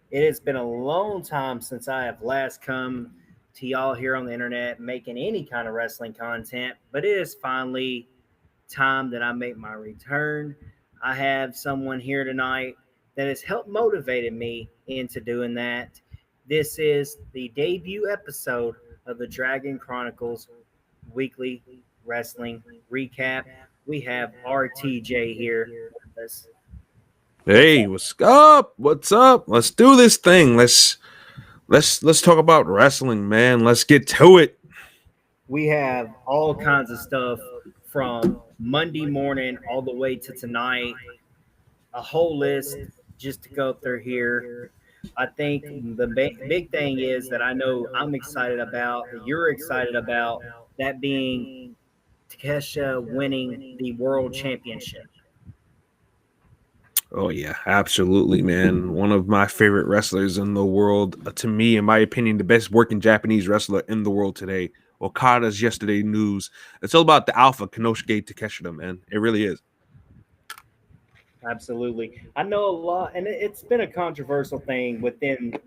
It has been a long time since I have last come to y'all here on the internet making any kind of wrestling content, but it is finally time that I make my return. I have someone here tonight that has helped motivated me into doing that. This is the debut episode of the Dragon Chronicles weekly wrestling recap. We have RTJ here with us. What's Hey, up? what's up? What's up? Let's do this thing. Let's talk about wrestling, man. Let's get to it. We have all kinds of stuff from Monday morning all the way to tonight, a whole list just to go through here. I think the big thing is that I know I'm excited about, that you're excited about, that being Takesha winning the world championship. Oh yeah, absolutely, man. One of my favorite wrestlers in the world. To me, in my opinion, the best working Japanese wrestler in the world today. Okada's yesterday news. It's all about the Alpha Kanosuke Takeshita, man. It really is. Absolutely. I know a lot, and it's been a controversial thing within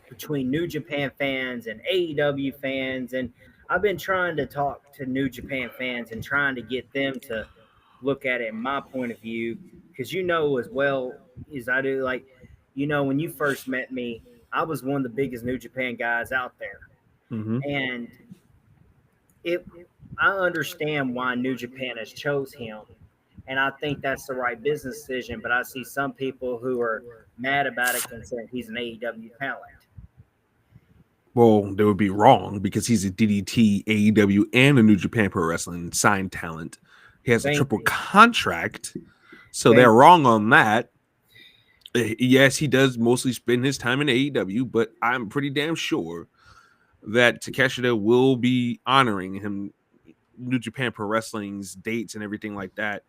between New Japan fans and AEW fans, and I've been trying to talk to New Japan fans and trying to get them to look at it in my point of view, because you know as well as I do, like when you first met me, I was one of the biggest New Japan guys out there, Mm-hmm. and it I understand why New Japan has chose him, and I think that's the right business decision. But I see some people who are mad about it, considering he's an AEW talent. Well, they would be wrong because he's a DDT, AEW, and a New Japan Pro Wrestling signed talent. He has a Thank triple you, contract, so they're thank you. wrong on that. Yes, he does mostly spend his time in AEW, but I'm pretty damn sure that Takeshita will be honoring him, New Japan Pro Wrestling's dates and everything like that.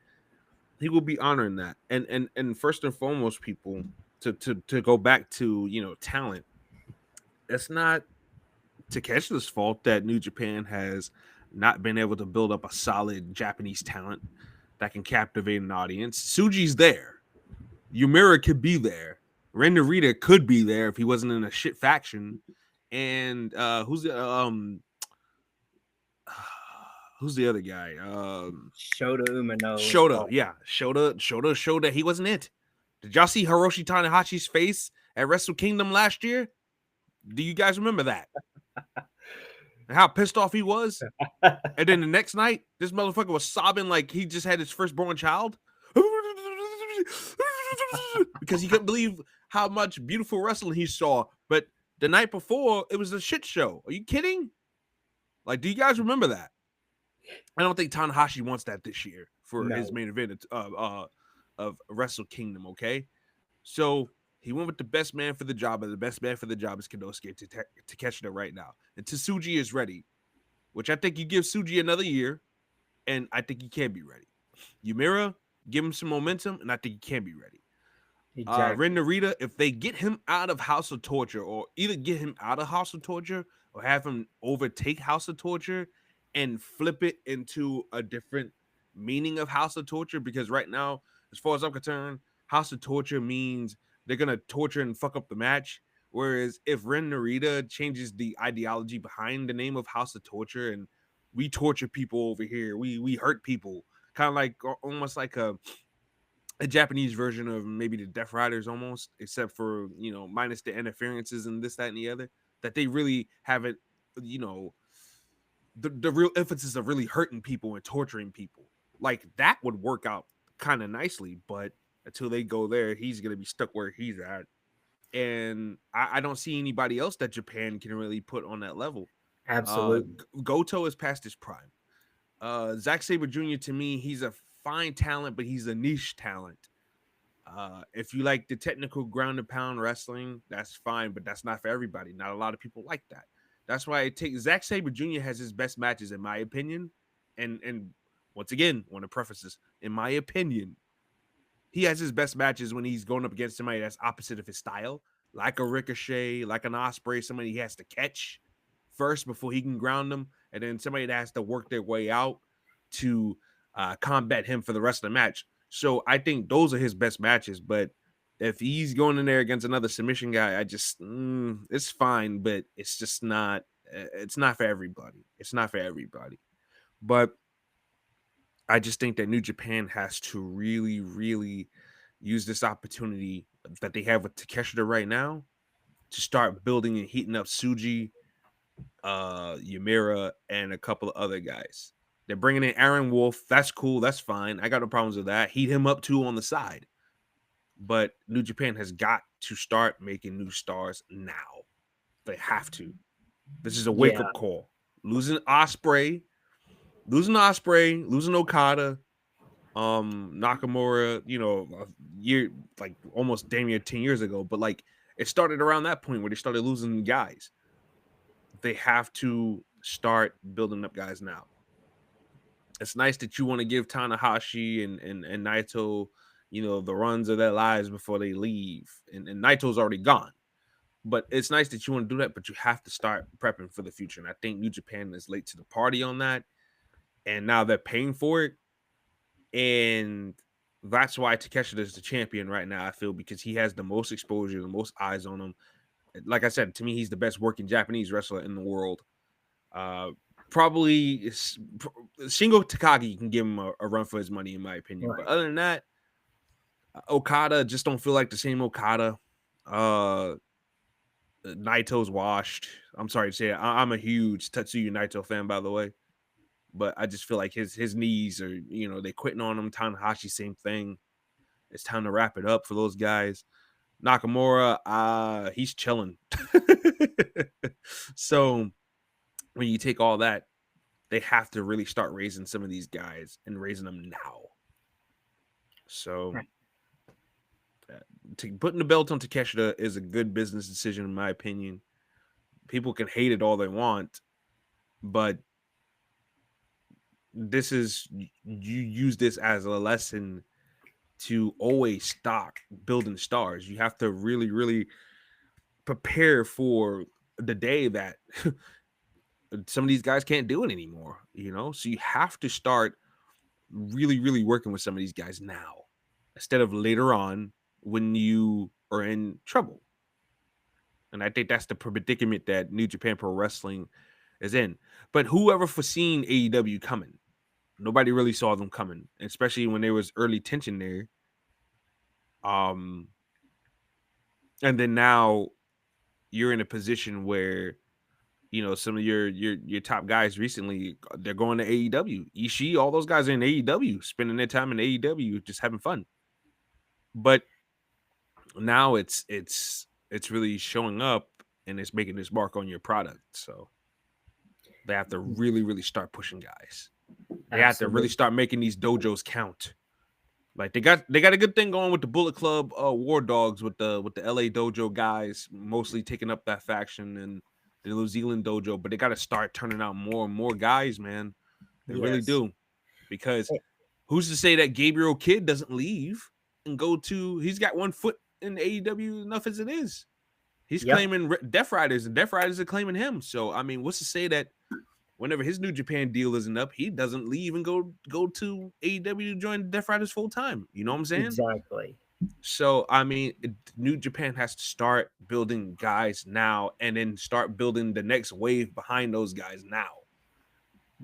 He will be honoring that, and first and foremost, people to go back to talent. It's not Takeshita's fault that New Japan has not been able to build up a solid Japanese talent that can captivate an audience. Suji's there. Yumira could be there. Ren Narita could be there if he wasn't in a shit faction. And who's the other guy? Shota Umino. Shota. Oh, Yeah, Shota showed that he wasn't it. Did y'all see Hiroshi Tanahashi's face at Wrestle Kingdom last year? Do you guys remember that? And how pissed off he was? And then the next night, this motherfucker was sobbing like he just had his firstborn child. Because he couldn't believe how much beautiful wrestling he saw. But the night before, it was a shit show. Are you kidding? Like, do you guys remember that? I don't think Tanahashi wants that this year for his no. main event of Wrestle Kingdom, okay? So he went with the best man for the job, and the best man for the job is Konosuke Takeshita right now. And Tsuji is ready, which I think you give Suji another year, and I think he can be ready. Yumira, give him some momentum, and I think he can be ready. Ren Exactly. Narita, if they get him out of House of Torture, or either get him out of House of Torture, or have him overtake House of Torture and flip it into a different meaning of House of Torture, because right now, as far as I'm concerned, House of Torture means they're gonna torture and fuck up the match. Whereas if Ren Narita changes the ideology behind the name of House of Torture, and we torture people over here, we hurt people, kind of like almost like a Japanese version of maybe the Death Riders almost, except for minus the interferences and this, that, and the other. That they really haven't, you know, the real emphasis of really hurting people and torturing people. Like that would work out kind of nicely, but until they go there, he's gonna be stuck where he's at. And I don't see anybody else that Japan can really put on that level. Absolutely. Goto is past his prime. Zack Sabre Jr. to me, he's a fine talent, but he's a niche talent. If you like the technical ground and pound wrestling, that's fine, but that's not for everybody. Not a lot of people like that. That's why I take Zack Sabre Jr. has his best matches, in my opinion. And once again, want to preface this, in my opinion, he has his best matches when he's going up against somebody that's opposite of his style, like a Ricochet, like an Osprey, somebody he has to catch first before he can ground them, and then somebody that has to work their way out to combat him for the rest of the match. So I think those are his best matches. But if he's going in there against another submission guy, I just it's fine, but it's just not. It's not for everybody. It's not for everybody. But I just think that New Japan has to really, really use this opportunity that they have with Takeshita right now to start building and heating up Suji, Yamira, and a couple of other guys. They're bringing in Aaron Wolf. That's cool. That's fine. I got no problems with that. Heat him up too on the side. But New Japan has got to start making new stars now. They have to. This is a wake Yeah, up call. Losing Okada, Nakamura, a year like almost damn near 10 years ago, but like it started around that point where they started losing guys. They have to start building up guys now. It's nice that you want to give Tanahashi and Naito, the runs of their lives before they leave. And Naito's already gone. But it's nice that you want to do that, but you have to start prepping for the future. And I think New Japan is late to the party on that. And now they're paying for it. And that's why Takeshita is the champion right now, I feel, because he has the most exposure, the most eyes on him. Like I said, to me, he's the best working Japanese wrestler in the world. Probably Shingo Takagi can give him a run for his money, in my opinion. right. But other than that, Okada just don't feel like the same Okada. Naito's washed. I'm sorry to say it. I'm a huge Tetsuya Naito fan, by the way. But I just feel like his knees are, they quitting on him. Tanahashi, same thing. It's time to wrap it up for those guys. Nakamura, he's chilling. So when you take all that, they have to really start raising some of these guys and raising them now. So Right. Putting the belt on Takeshita is a good business decision, in my opinion. People can hate it all they want, but this is, you use this as a lesson to always stop building stars. You have to really, really prepare for the day that some of these guys can't do it anymore, So you have to start really, really working with some of these guys now instead of later on when you are in trouble. And I think that's the predicament that New Japan Pro Wrestling is in. But whoever foreseen AEW coming? Nobody really saw them coming, especially when there was early tension there. And then now you're in a position where some of your top guys recently, they're going to AEW. Ishii, all those guys are in AEW, spending their time in AEW, just having fun. But now it's really showing up and it's making this mark on your product. So they have to really, really start pushing guys. They have to really Absolutely. start making these dojos count. Like they got a good thing going with the Bullet Club War Dogs with the LA Dojo guys, mostly taking up that faction, and the New Zealand dojo, but they got to start turning out more and more guys, man. They really Yes. do. Because who's to say that Gabriel Kidd doesn't leave and go to, he's got one foot in AEW enough as it is. He's Yep. claiming Death Riders, and Death Riders are claiming him. So, I mean, what's to say that whenever his New Japan deal isn't up, he doesn't leave and go to AEW to join Death Riders full time? You know what I'm saying? Exactly. So, I mean, New Japan has to start building guys now and then start building the next wave behind those guys now.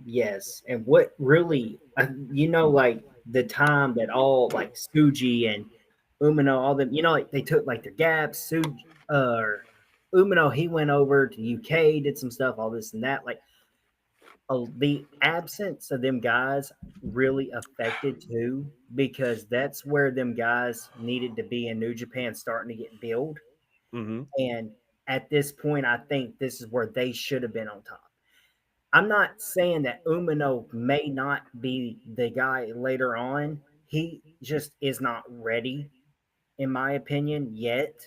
Yes. And what really, like the time that all like Suji and Umino, all them, like they took like their gaps. Suji, Umino, he went over to UK, did some stuff, all this and that. Like the absence of them guys really affected too, because that's where them guys needed to be in New Japan, starting to get built. Mm-hmm. And at this point, I think this is where they should have been on top. I'm not saying that Umino may not be the guy later on. He just is not ready, in my opinion, yet.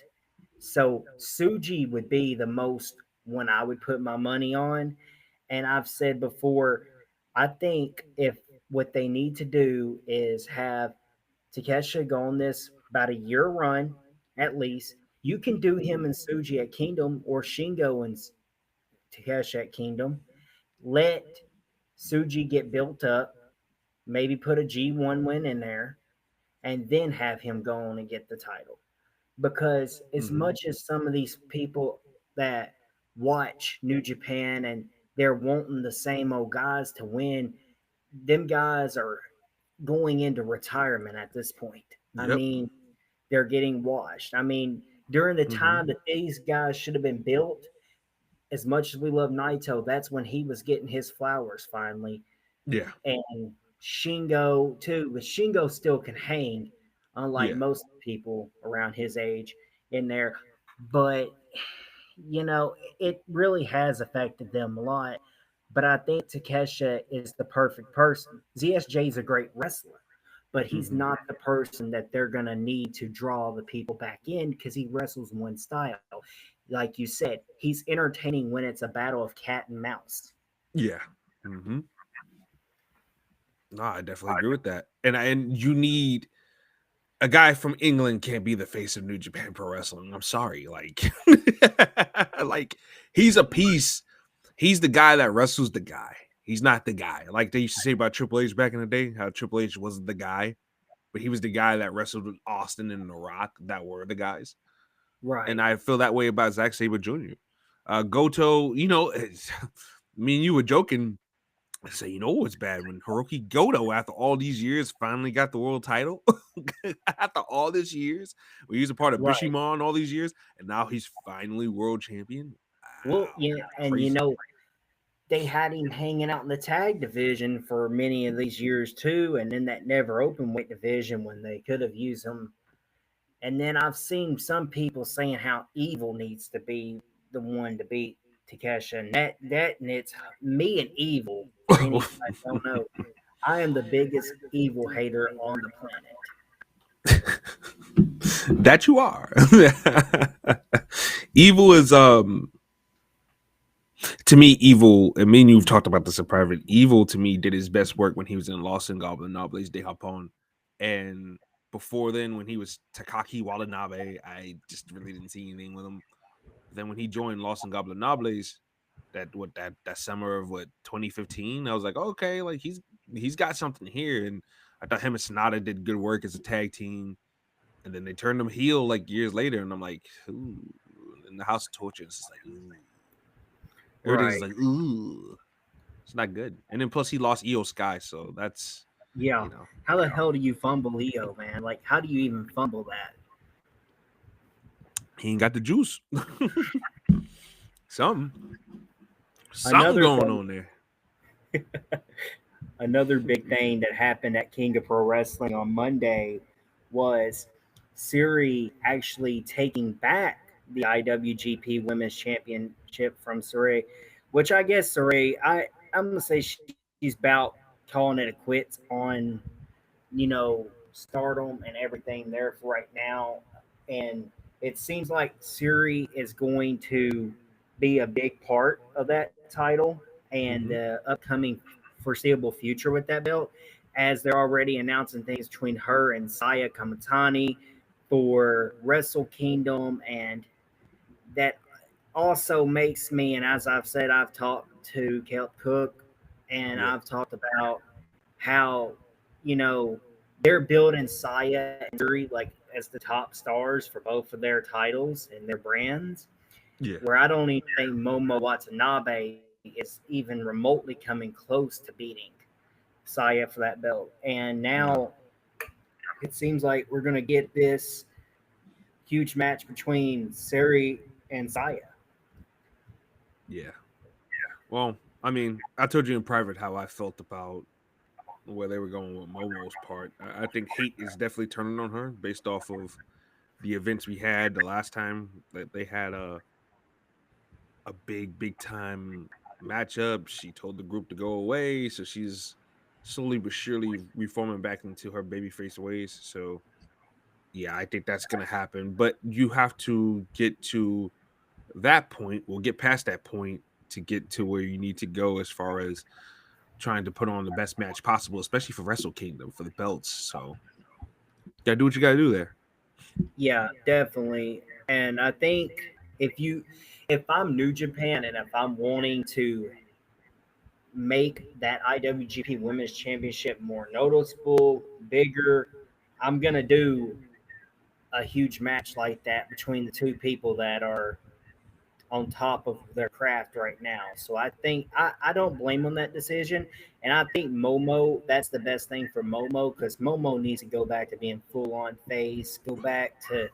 So Suji would be the most one I would put my money on. And I've said before, I think if what they need to do is have Takesha go on this about a year run at least. You can do him and Suji at Kingdom or Shingo and Takesha at Kingdom. Let Suji get built up, maybe put a G1 win in there, and then have him go on and get the title. because as Mm-hmm. much as some of these people that watch New Japan and they're wanting the same old guys to win, them guys are going into retirement at this point. I Yep. mean, they're getting washed. I mean, during the Mm-hmm. time that these guys should have been built, as much as we love Naito, that's when he was getting his flowers finally. Yeah. And Shingo too, but Shingo still can hang, unlike Yeah. most people around his age in there. But it really has affected them a lot. But I think Takesha is the perfect person. ZSJ is a great wrestler, but he's Mm-hmm. not the person that they're gonna need to draw the people back in because he wrestles one style. Like you said, he's entertaining when it's a battle of cat and mouse. Yeah. Mm-hmm. No, I definitely agree with that. And you need a guy from England can't be the face of New Japan Pro Wrestling. I'm sorry. Like like he's a piece. He's the guy that wrestles the guy. He's not the guy. Like they used to say about Triple H back in the day, how Triple H wasn't the guy, but he was the guy that wrestled with Austin and The Rock that were the guys. And Right, I feel that way about Zack Sabre Jr. Goto, me and you were joking. I say, what's bad when Hiroki Goto, after all these years, finally got the world title. After all these years, he was a part of right. Bishamon all these years, and now he's finally world champion. Well, Wow, yeah, and crazy. they had him hanging out in the tag division for many of these years too, and in that never open weight division when they could have used him. And then I've seen some people saying how Evil needs to be the one to beat Takesha, and and it's me and Evil. For any of you guys don't know, I am the biggest Evil hater on the planet. That you are. Evil is to me, Evil, and me and you've talked about this in private. Evil to me did his best work when he was in Lost and Goblin Nobles de Japón. And before then, when he was Takaki Watanabe, I just really didn't see anything with him. Then when he joined Lost and Goblin Nobles, that summer of 2015, I was like, okay, like he's got something here. And I thought him and Sonata did good work as a tag team. And then they turned him heel like years later, and I'm like, ooh. In the House of Torture, it's just like, ooh. Everything's Right. like, ooh. It's not good. And then plus he lost Io Sky, so that's Yeah. you know How the hell do you fumble EO, man? Like, how do you even fumble that? he ain't got the juice. something something Another going thing on there. Another big thing that happened at King of Pro Wrestling on Monday was Siri actually taking back the IWGP Women's Championship from Saray, which I guess Saray, I'm gonna say she's about calling it a quits on stardom and everything there for right now. And it seems like Siri is going to be a big part of that title and Mm-hmm. the upcoming foreseeable future with that belt, as they're already announcing things between her and Saya Kamatani for Wrestle Kingdom. And that also makes me, and as I've said, I've talked to Kelp Cook and Yeah, I've talked about how, you know, they're building Saya and Yuri like as the top stars for both of their titles and their brands. yeah, Where I don't even think Momo Watanabe is even remotely coming close to beating Saya for that belt. And no, now it seems like we're going to get this huge match between Sari and Saya. yeah. Well, I mean, I told you in private how I felt about where they were going with Momo's part. I think hate is definitely turning on her based off of the events we had the last time that they had a big time matchup. She told the group to go away, so she's slowly but surely reforming back into her babyface ways. So yeah, I think that's gonna happen. But you have to get to that point. We'll get past that point to get to where you need to go as far as trying to put on the best match possible, especially for Wrestle Kingdom for the belts. So gotta do what you gotta do there. Yeah, definitely. And I think if I'm New Japan and if I'm wanting to make that IWGP Women's Championship more noticeable, bigger, I'm gonna do a huge match like that between the two people that are on top of their craft right now. So I think I don't blame on that decision. And I think Momo, that's the best thing for Momo because Momo needs to go back to being full on face, go back to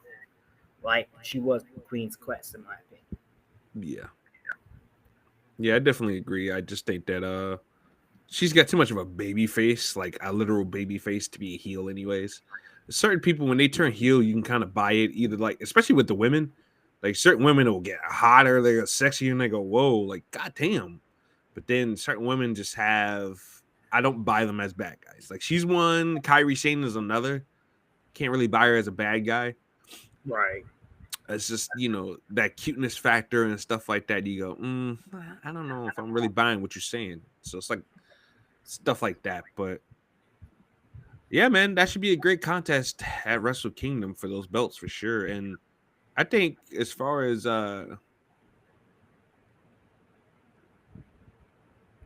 like she was Queen's Quest, in my opinion. Yeah. Yeah, I definitely agree. I just think that she's got too much of a baby face, like a literal baby face to be a heel anyways. Certain people when they turn heel, you can kind of buy it either like especially with the women. Like certain women will get hotter, they get sexier, and they go, whoa, like goddamn. But then certain women just have I don't buy them as bad guys. Like she's one, Kyrie Sane is another. Can't really buy her as a bad guy. Right. It's just, that cuteness factor and stuff like that. You go, I don't know if I'm really buying what you're saying. So it's like stuff like that. But yeah, man, that should be a great contest at Wrestle Kingdom for those belts for sure. And I think as far as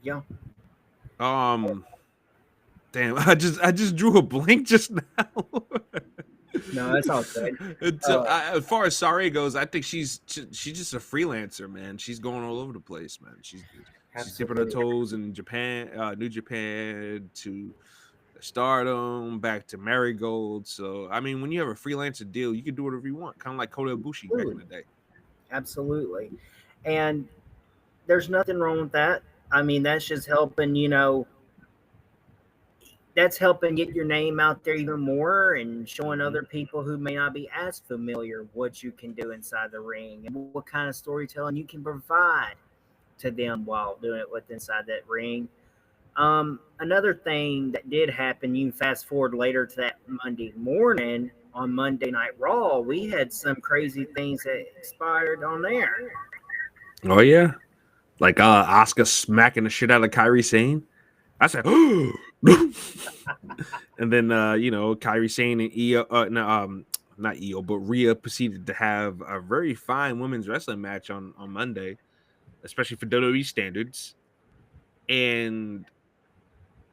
Yeah. um damn, I just drew a blank just now. No, that's all good. So as far as Sari goes, I think she's just a freelancer, man. She's going all over the place, man. She's dipping her Absolutely. toes in Japan, New Japan to Stardom, back to Marigold. So I mean, when you have a freelancer deal, you can do whatever you want, kind of like Kota Ibushi back in Absolutely. the day. Absolutely. And there's nothing wrong with that. I mean, that's just helping, that's helping get your name out there even more and showing Hmm. other people who may not be as familiar what you can do inside the ring and what kind of storytelling you can provide to them while doing it with inside that ring. Another thing that did happen, you fast forward later to that Monday morning on Monday Night Raw, we had some crazy things that expired on there. Oh yeah, like Oscar smacking the shit out of Kyrie Sane. I said, and then Kyrie Sane and Io, no, not Io, but Rhea proceeded to have a very fine women's wrestling match on Monday, especially for WWE standards. And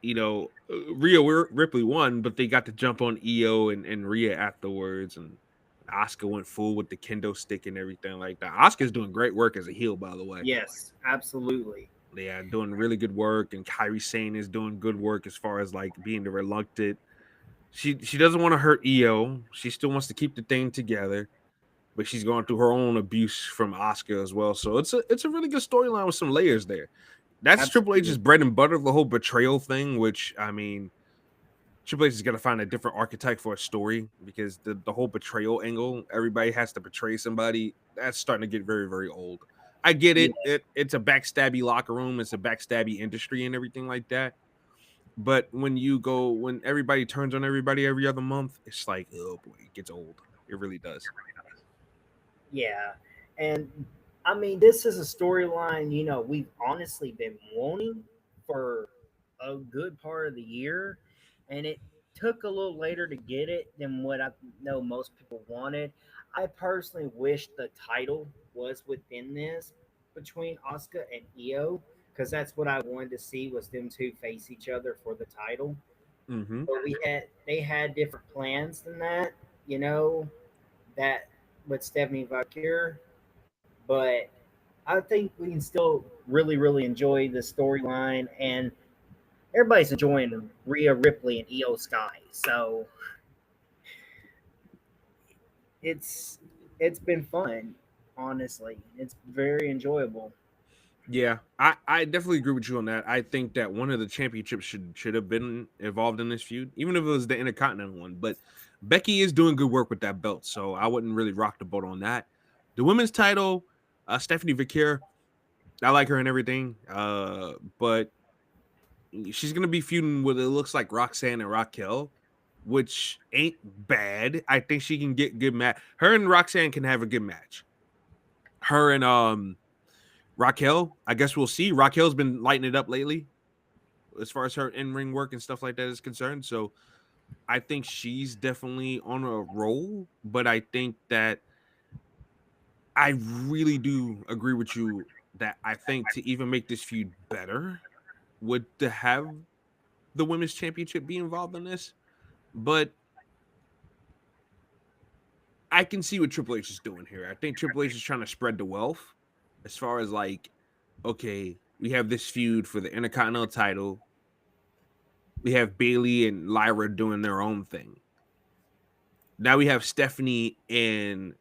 Rhea Ripley won, but they got to jump on Io and Rhea afterwards, and Oscar went full with the kendo stick and everything like that. Oscar's doing great work as a heel, by the way. Yes, absolutely. Yeah, doing really good work, and Kyrie Sane is doing good work as far as like being the reluctant. She doesn't want to hurt Io. She still wants to keep the thing together, but she's going through her own abuse from Oscar as well. So it's a really good storyline with some layers there. That's Triple Absolutely. H's bread and butter, the whole betrayal thing. Which I mean, Triple H is gonna find a different archetype for a story because the whole betrayal angle, everybody has to betray somebody. That's starting to get very very old. I get Yeah, it's a backstabby locker room, it's a backstabby industry and everything like that. But when everybody turns on everybody every other month, it's like, oh boy, it gets old. It really does. yeah. And I mean, this is a storyline, we've honestly been wanting for a good part of the year. And it took a little later to get it than what I know most people wanted. I personally wish the title was within this between Asuka and Io, because that's what I wanted to see was them two face each other for the title. Mm-hmm. But they had different plans than that, you know, that with Stephanie Valkyr. But I think we can still really, really enjoy the storyline, and everybody's enjoying Rhea Ripley and Io Sky. So it's it's been fun, honestly. It's very enjoyable. Yeah, I definitely agree with you on that. I think that one of the championships should have been involved in this feud, even if it was the Intercontinental one. But Becky is doing good work with that belt, so I wouldn't really rock the boat on that. The women's title, Stephanie Vickers, I like her and everything, but she's gonna be feuding with it looks like Roxanne and Raquel, which ain't bad. I think she can get good match. Her and Roxanne can have a good match. Her and Raquel, I guess we'll see. Raquel's been lighting it up lately as far as her in ring work and stuff like that is concerned. So I think she's definitely on a roll. But I think that I really do agree with you that I think to even make this feud better would to have the women's championship be involved in this. But I can see what Triple H is doing here. I think Triple H is trying to spread the wealth as far as like, okay, we have this feud for the Intercontinental title. We have Bailey and Lyra doing their own thing. Now we have Stephanie and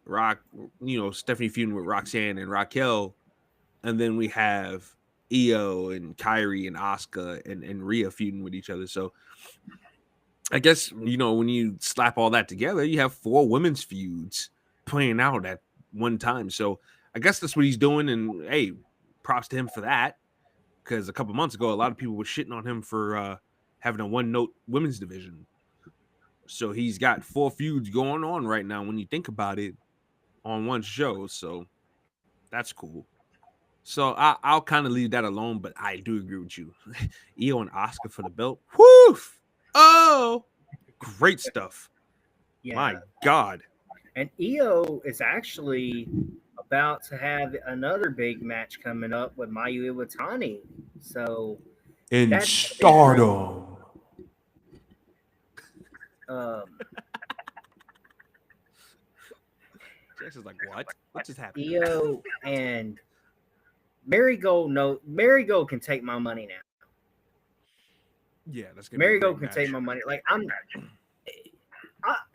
Stephanie feuding with Roxanne and Raquel, and then we have Io and Kyrie and Asuka and Rhea feuding with each other. So I guess when you slap all that together, you have 4 women's feuds playing out at one time. So I guess that's what he's doing, and hey, props to him for that. Because a couple months ago, a lot of people were shitting on him for having a one-note women's division. So he's got 4 feuds going on right now when you think about it on one show. So that's cool. So I'll kind of leave that alone, but I do agree with you. Io and Oscar for the belt. Woof! Oh, great stuff. Yeah. My God. And Io is actually about to have another big match coming up with Mayu Iwatani. So in Stardom. Jackson's like, what? What just happened? Io and Marigold. No, Marigold can take my money now. Yeah, that's gonna Marigold can take my money. Like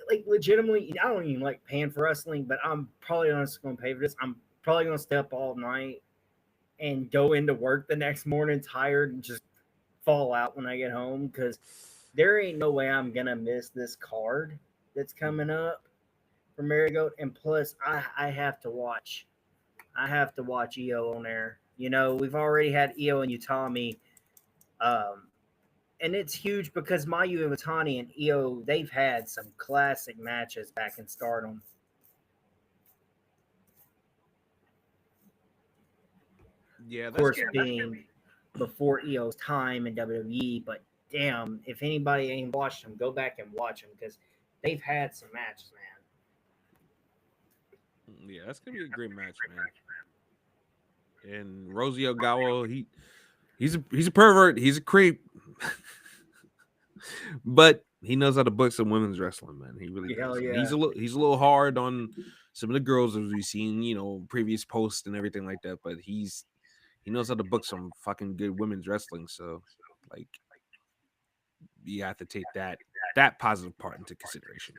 like legitimately, I don't even like paying for wrestling, but I'm probably not going to pay for this. I'm probably going to stay up all night and go into work the next morning tired and just fall out when I get home, because there ain't no way I'm going to miss this card that's coming up for Marigold. And plus, I have to watch. I have to watch Io on there. We've already had Io and Utami. And it's huge because Mayu Iwatani and Io, they've had some classic matches back in Stardom. Yeah, of course, being before Io's time in WWE. But damn, if anybody ain't watched them, go back and watch them, because they've had some matches, man. Yeah, that's gonna be a great match, man. And Rosie Ogawa, he's a pervert. He's a creep. But he knows how to book some women's wrestling, man. He really does. Yeah. He's a little hard on some of the girls as we've seen, previous posts and everything like that. But he knows how to book some fucking good women's wrestling. So, like, you have to take that positive part into consideration.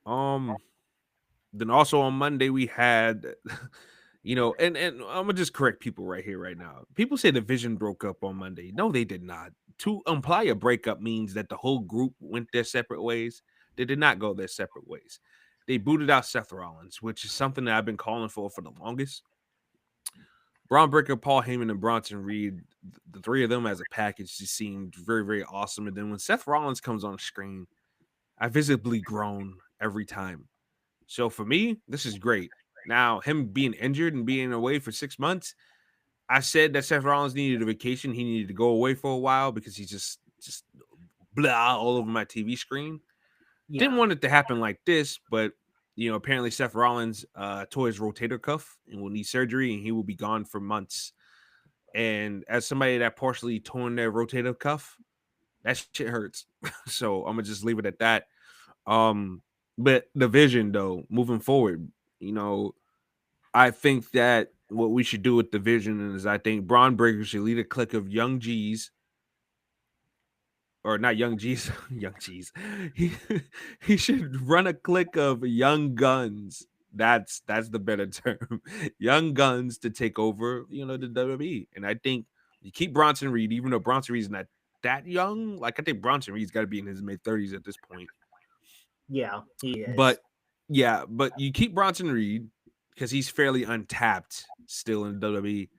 Then also on Monday we had, and I'm gonna just correct people right here, right now. People say the Vision broke up on Monday. No, they did not. To imply a breakup means that the whole group went their separate ways. They did not go their separate ways. They booted out Seth Rollins, which is something that I've been calling for the longest. Braun Breaker, Paul Heyman, and Bronson Reed, the 3 of them as a package just seemed very, very awesome. And then when Seth Rollins comes on screen, I visibly groan every time. So for me, this is great. Now, him being injured and being away for 6 months, I said that Seth Rollins needed a vacation. He needed to go away for a while because he's just blah all over my TV screen. Yeah. Didn't want it to happen like this, but apparently Seth Rollins tore his rotator cuff and will need surgery, and he will be gone for months. And as somebody that partially torn their rotator cuff, that shit hurts. So I'm gonna just leave it at that. But the Vision, though, moving forward, I think that what we should do with the Vision is I think Braun Breaker should lead a clique of young G's. Or not young G's, young G's. He should run a clique of young guns. That's the better term. Young guns to take over, the WWE. And I think you keep Bronson Reed, even though Bronson Reed's not that young. Like, I think Bronson Reed's got to be in his mid-30s at this point. Yeah, he is. But you keep Bronson Reed because he's fairly untapped still in WWE.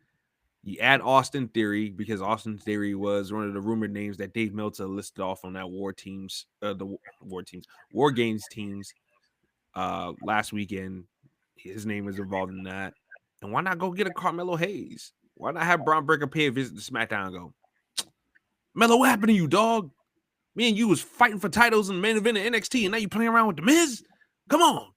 You add Austin Theory because Austin Theory was one of the rumored names that Dave Meltzer listed off on that War Games teams last weekend. His name is involved in that. And why not go get a Carmelo Hayes? Why not have Braun Breaker pay a visit to SmackDown and go, Melo, what happened to you, dog? Me and you was fighting for titles in the main event of NXT, and now you playing around with the Miz? Come on.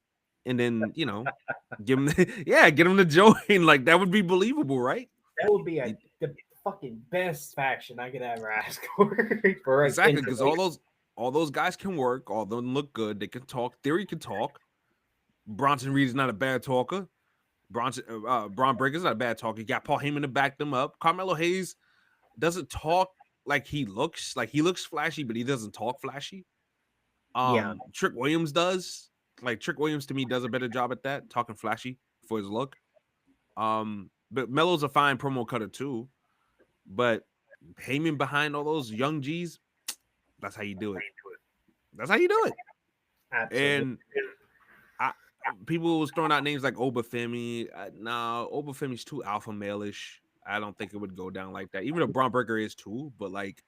And then, give him the join. Like, that would be believable, right? That would be the fucking best faction I could ever ask for. Exactly, because all those guys can work, all of them look good, they can talk. Theory can talk. Bronson Reed is not a bad talker. Braun Breaker's not a bad talker. You got Paul Heyman to back them up. Carmelo Hayes doesn't talk like he looks. Like he looks flashy, but he doesn't talk flashy. Yeah. Trick Williams does. Like Trick Williams to me does a better job at that, talking flashy for his look. But Melo's a fine promo cutter too. But Heyman behind all those young G's, that's how you do it. That's how you do it. Absolutely. And I, people was throwing out names like Obafemi. Nah, Obafemi's too alpha male-ish. I don't think it would go down like that. Even though Braun Breaker is too, but like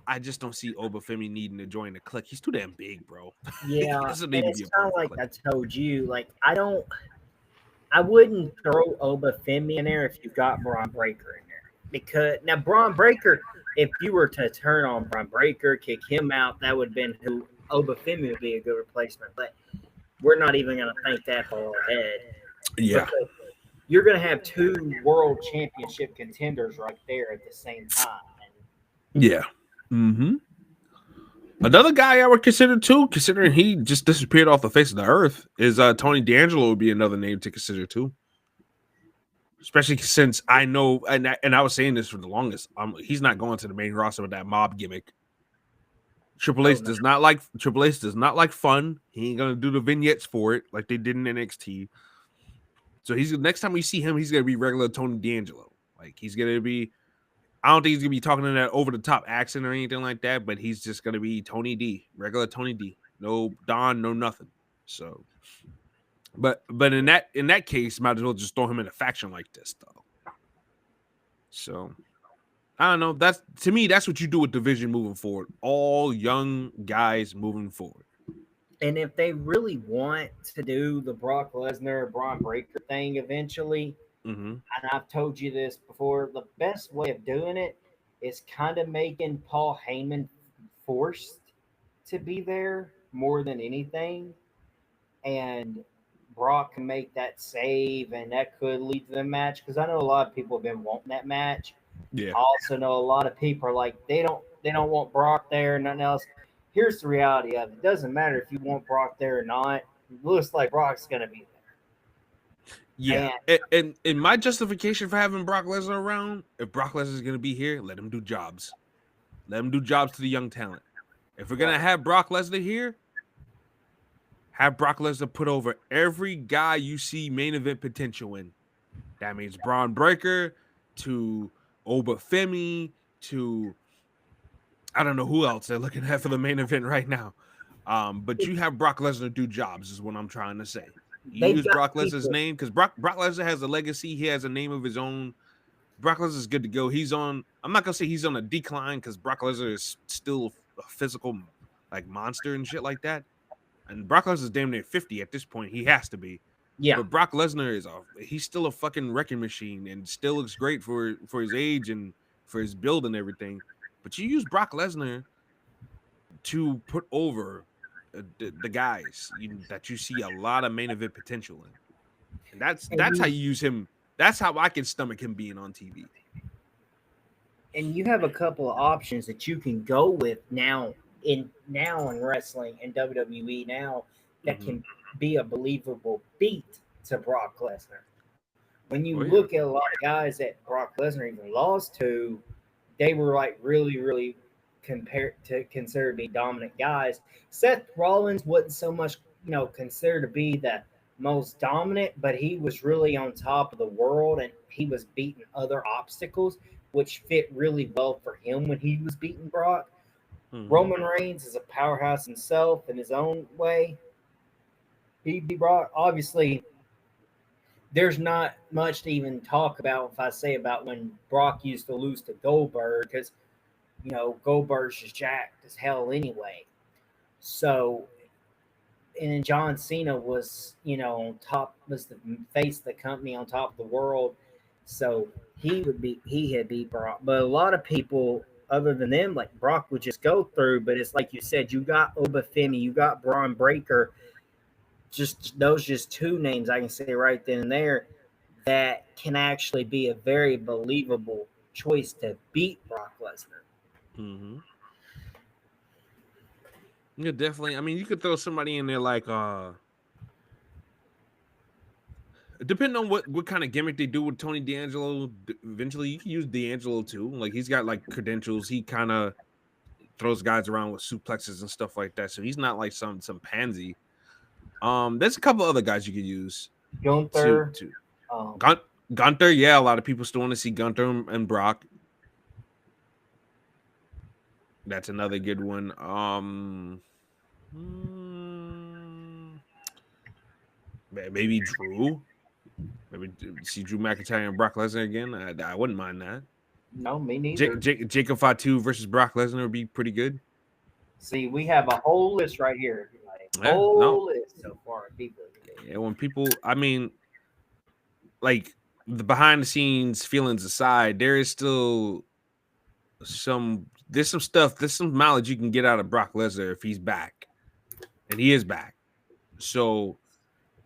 I just don't see Obafemi needing to join the clique. He's too damn big, bro. Yeah, He doesn't and need to it's be a part kind of of the like clique. I told you. Like I wouldn't throw Obafemi in there if you got Braun Breaker in there, because now Braun Breaker, if you were to turn on Braun Breaker, kick him out, that would have been who Obafemi would be a good replacement. But we're not even going to think that far ahead, Yeah. because you're going to have two world championship contenders right there at the same time. Yeah. Mm-hmm. Another guy I would consider too, considering he just disappeared off the face of the earth, is Tony D'Angelo would be another name to consider too. Especially since I know, and I was saying this for the longest, he's not going to the main roster with that mob gimmick. Triple Oh H no, does not like fun. He ain't gonna do the vignettes for it like they did in NXT. So he's next time we see him, he's gonna be regular Tony D'Angelo. Like he's gonna be. I don't think he's gonna be talking in that over the top accent or anything like that, but he's just gonna be Tony D, regular Tony D. No Don, no nothing. So, but in that case, might as well just throw him in a faction like this though. So I don't know. That's to me, that's what you do with division moving forward. All young guys moving forward. and if they really want to do the Brock Lesnar Braun Breaker thing eventually, Mm-hmm. and I've told you this before, the best way of doing it is kind of making Paul Heyman forced to be there more than anything. And Brock can make that save, and that could lead to the match. Because I know a lot of people have been wanting that match. Yeah. I also know a lot of people are like they don't want Brock there, nothing else. Here's the reality of it. It doesn't matter if you want Brock there or not. It looks like Brock's gonna be there. Yeah. And my justification for having Brock Lesnar around, if Brock Lesnar is gonna be here, let him do jobs. Let him do jobs to the young talent. If we're gonna Right. have Brock Lesnar here, have Brock Lesnar put over every guy you see main event potential in. That means Braun Breaker to Obafemi to I don't know who else they're looking at for the main event right now. But you have Brock Lesnar do jobs, is what I'm trying to say. You They've use got Brock Lesnar's people. name because Brock Lesnar has a legacy. He has a name of his own. Brock Lesnar is good to go. He's on. I'm not gonna say he's on a decline because Brock Lesnar is still a physical like monster and shit like that. And Brock Lesnar's damn near 50 at this point. He has to be. Yeah, But Brock Lesnar he's still a fucking wrecking machine and still looks great for his age and for his build and everything. But you use Brock Lesnar to put over the guys that you see a lot of main event potential in, and and that's how you use him. That's how I can stomach him being on TV. you have a couple of options that you can go with now in wrestling and WWE now that Mm-hmm. can be a believable beat to Brock Lesnar. When you Oh yeah. look at a lot of guys that Brock Lesnar even lost to, they were like really, really compared to considered to be dominant guys. Seth Rollins wasn't so much, considered to be the most dominant, but he was really on top of the world and he was beating other obstacles, which fit really well for him when he was beating Brock. Mm-hmm. Roman Reigns is a powerhouse himself in his own way. He beat Brock. Obviously, there's not much to even talk about if I say about when Brock used to lose to Goldberg because Goldberg's just jacked as hell anyway. So, and then John Cena was on top, was the face of the company, on top of the world. So he had beat Brock, but a lot of people other than them, like Brock, would just go through. But it's like you said, you got Obafemi, you got Braun Breaker, just two names I can say right then and there that can actually be a very believable choice to beat Brock Lesnar. Mm-hmm. Yeah, definitely. I mean, you could throw somebody in there like Depending on what kind of gimmick they do with Tony D'Angelo, eventually you can use D'Angelo too. Like he's got like credentials. He kind of throws guys around with suplexes and stuff like that. So he's not like some pansy. There's a couple other guys you could use to Gunther. Gun- Gunther. Yeah, a lot of people still want to see Gunther and Brock. That's another good one. Maybe Drew. Maybe see Drew McIntyre and Brock Lesnar again. I wouldn't mind that. No, me neither. Jacob Fatu versus Brock Lesnar would be pretty good. See, we have a whole list right here. Like, Yeah, whole list so far of people. Yeah, when people, I mean, like the behind the scenes feelings aside, there is still there's some mileage you can get out of Brock Lesnar if he's back, and he is back. So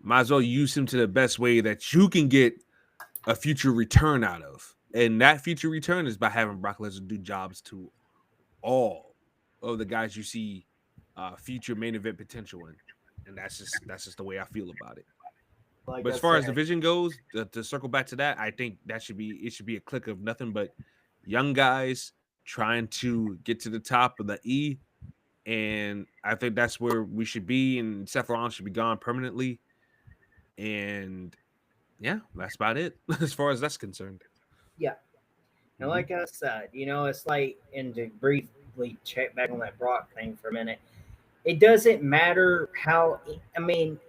might as well use him to the best way that you can get a future return out of. And that future return is by having Brock Lesnar do jobs to all of the guys you see future main event potential in. And that's just the way I feel about it. Like But as far as the vision goes, to circle back to that, I think it should be a click of nothing but young guys trying to get to the top of the E. And I think that's where we should be. And Seth Rollins should be gone permanently. And yeah, that's about it as far as that's concerned. Yeah. And like I said, it's like, and to briefly check back on that Brock thing for a minute, it doesn't matter how, I mean,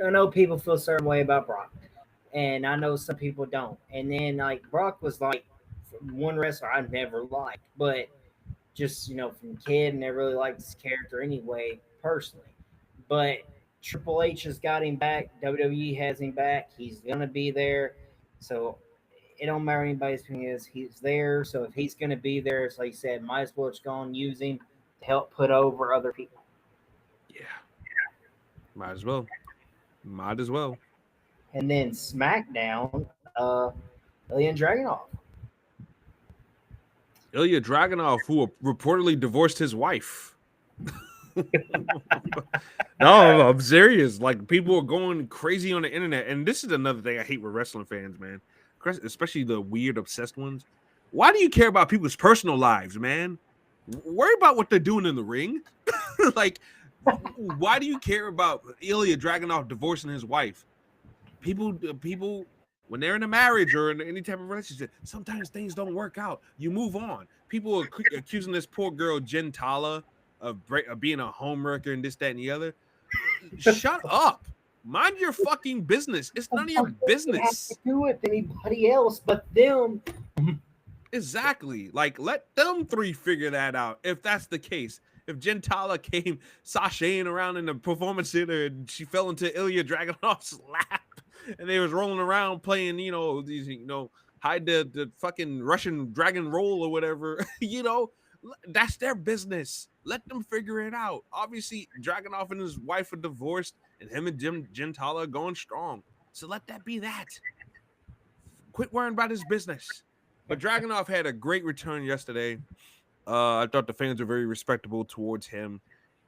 I know people feel a certain way about Brock, and I know some people don't. And then, like, Brock was like one wrestler I never liked, but just, from a kid, and I really liked his character anyway, personally. But Triple H has got him back. WWE has him back. He's gonna be there. So it don't matter anybody's opinion is. He's there. So if he's gonna be there, it's like you said, might as well just go and use him to help put over other people. Yeah. Might as well. And then SmackDown, Ilya Dragunov. Ilya Dragunov, who reportedly divorced his wife. No, I'm serious. Like, people are going crazy on the internet, and this is another thing I hate with wrestling fans, man. Especially the weird, obsessed ones. Why do you care about people's personal lives, man? Worry about what they're doing in the ring. Like, why do you care about Ilya Dragunov divorcing his wife? People, when they're in a marriage or in any type of relationship, sometimes things don't work out. You move on. People are accusing this poor girl, Jen Tala, of being a homewrecker and this, that, and the other. Shut up. Mind your fucking business. It's none of your business. To do it with anybody else but them. Exactly. Like, let them three figure that out if that's the case. If Jen Tala came sashaying around in the performance center and she fell into Ilya Dragunov's lap and they was rolling around playing, these, hide the fucking Russian dragon roll or whatever, that's their business. Let them figure it out. Obviously, Dragunov and his wife are divorced, and him and Jen Tala are going strong. So let that be that. Quit worrying about his business. But Dragunov had a great return yesterday. I thought the fans were very respectable towards him,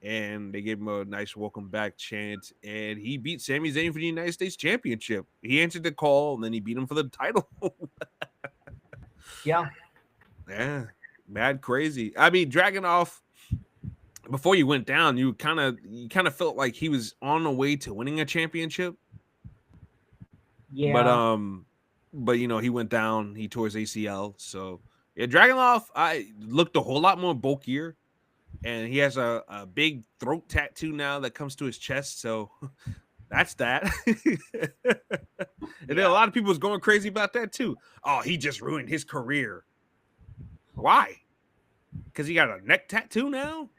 and they gave him a nice welcome back chant. And he beat Sami Zayn for the United States Championship. He answered the call, and then he beat him for the title. Yeah. Mad crazy. I mean, Dragunov, before you went down, you kind of felt like he was on the way to winning a championship. Yeah. But he went down. He tore his ACL. So yeah, Dragunov, I looked a whole lot more bulkier, and he has a big throat tattoo now that comes to his chest. So that's that. And then a lot of people was going crazy about that too. Oh, he just ruined his career. Why? Because he got a neck tattoo now?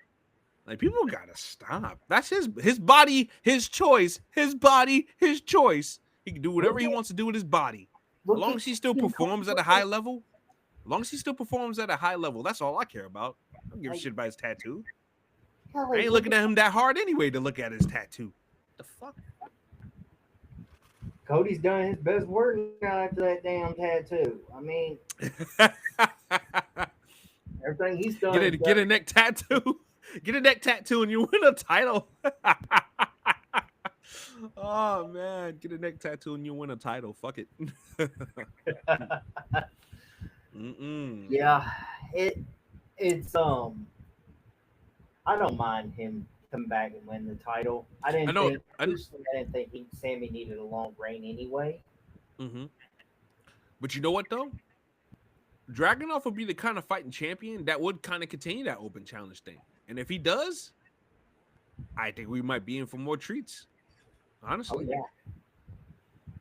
Like, people gotta stop. That's his body, his choice. His body, his choice. He can do whatever he wants to do with his body. As long as he still performs at a high level. That's all I care about. I don't give a shit about his tattoo. I ain't looking at him that hard anyway to look at his tattoo. The fuck? Cody's done his best work now after that damn tattoo. I mean, everything he's done. Get a neck tattoo. Get a neck tattoo and you win a title. Oh man, get a neck tattoo and you win a title. Fuck it. Mm-mm. Yeah, it's I don't mind him come back and win the title. I know. I didn't think Sammy needed a long reign anyway. Mm-hmm. But you know what though? Dragunov would be the kind of fighting champion that would kind of continue that open challenge thing. And if he does, I think we might be in for more treats. Oh Honestly, yeah,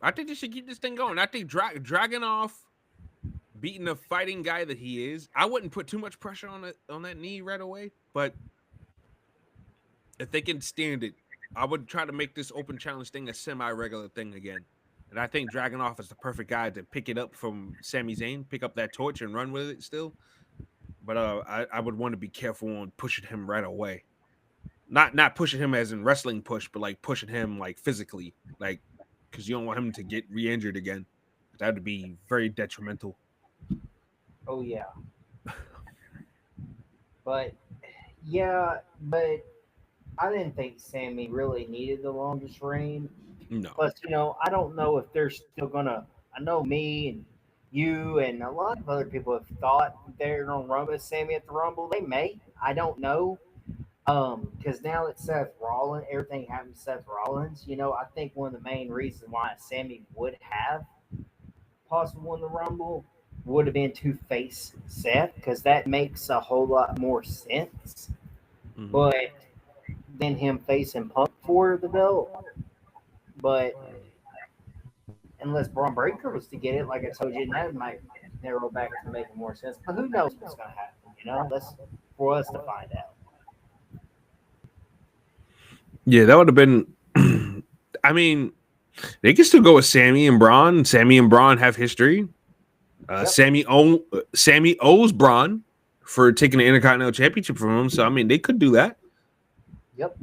I think they should keep this thing going. I think Dragunov beating the fighting guy that he is, I wouldn't put too much pressure on that knee right away. But if they can stand it, I would try to make this open challenge thing a semi-regular thing again. And I think Dragunov is the perfect guy to pick it up from Sami Zayn, pick up that torch and run with it still. But I would want to be careful on pushing him right away. Not pushing him as in wrestling push, but like pushing him like physically, like because you don't want him to get re-injured again. That would be very detrimental. oh yeah. But yeah, but I didn't think Sammy really needed the longest reign. No. Plus, I don't know if they're still gonna. I know me and you and a lot of other people have thought they're gonna run with Sammy at the Rumble. They may. I don't know. Because now that Seth Rollins, everything happened to Seth Rollins. I think one of the main reasons why Sammy would have possibly won the Rumble would have been to face Seth, because that makes a whole lot more sense. Mm-hmm. But then him facing Punk for the belt. But unless Braun Breaker was to get it, like I told you, that might narrow back to making more sense. But who knows what's going to happen? That's for us to find out. Yeah, that would have been. I mean, they can still go with Sammy and Braun. Sammy and Braun have history. Yep. Sammy owes Braun for taking the Intercontinental Championship from him. So I mean, they could do that. Yep.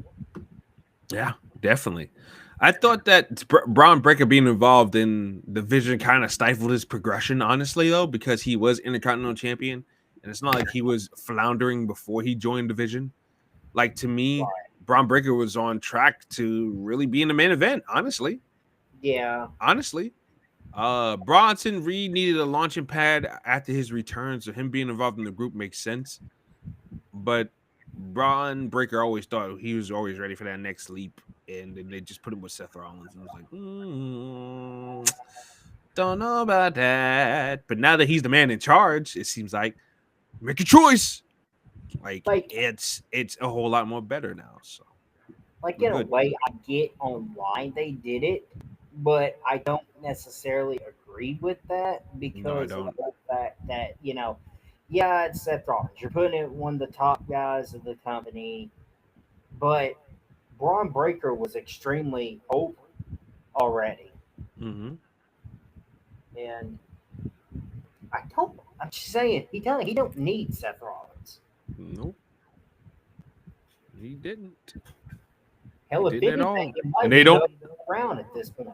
Yeah, definitely. I thought that Braun Breaker being involved in the Division kind of stifled his progression, honestly, though, because he was Intercontinental Champion, and it's not like he was floundering before he joined Division. Like, to me, Right. Braun Breaker was on track to really be in the main event, honestly. Yeah. Honestly. Bronson Reed needed a launching pad after his return, so him being involved in the group makes sense. But Braun Breaker always thought he was always ready for that next leap, and then they just put him with Seth Rollins, and it was like, don't know about that. But now that he's the man in charge, it seems like make a choice. Like it's a whole lot more better now. So, in a way, I get on why they did it, but I don't necessarily agree with that because of the fact that yeah, it's Seth Rollins. You're putting it one of the top guys of the company, but Braun Breaker was extremely over already, and I'm just saying he don't need Seth Rollins. Nope, he didn't. Hell, if anything, it might and they don't around at this point.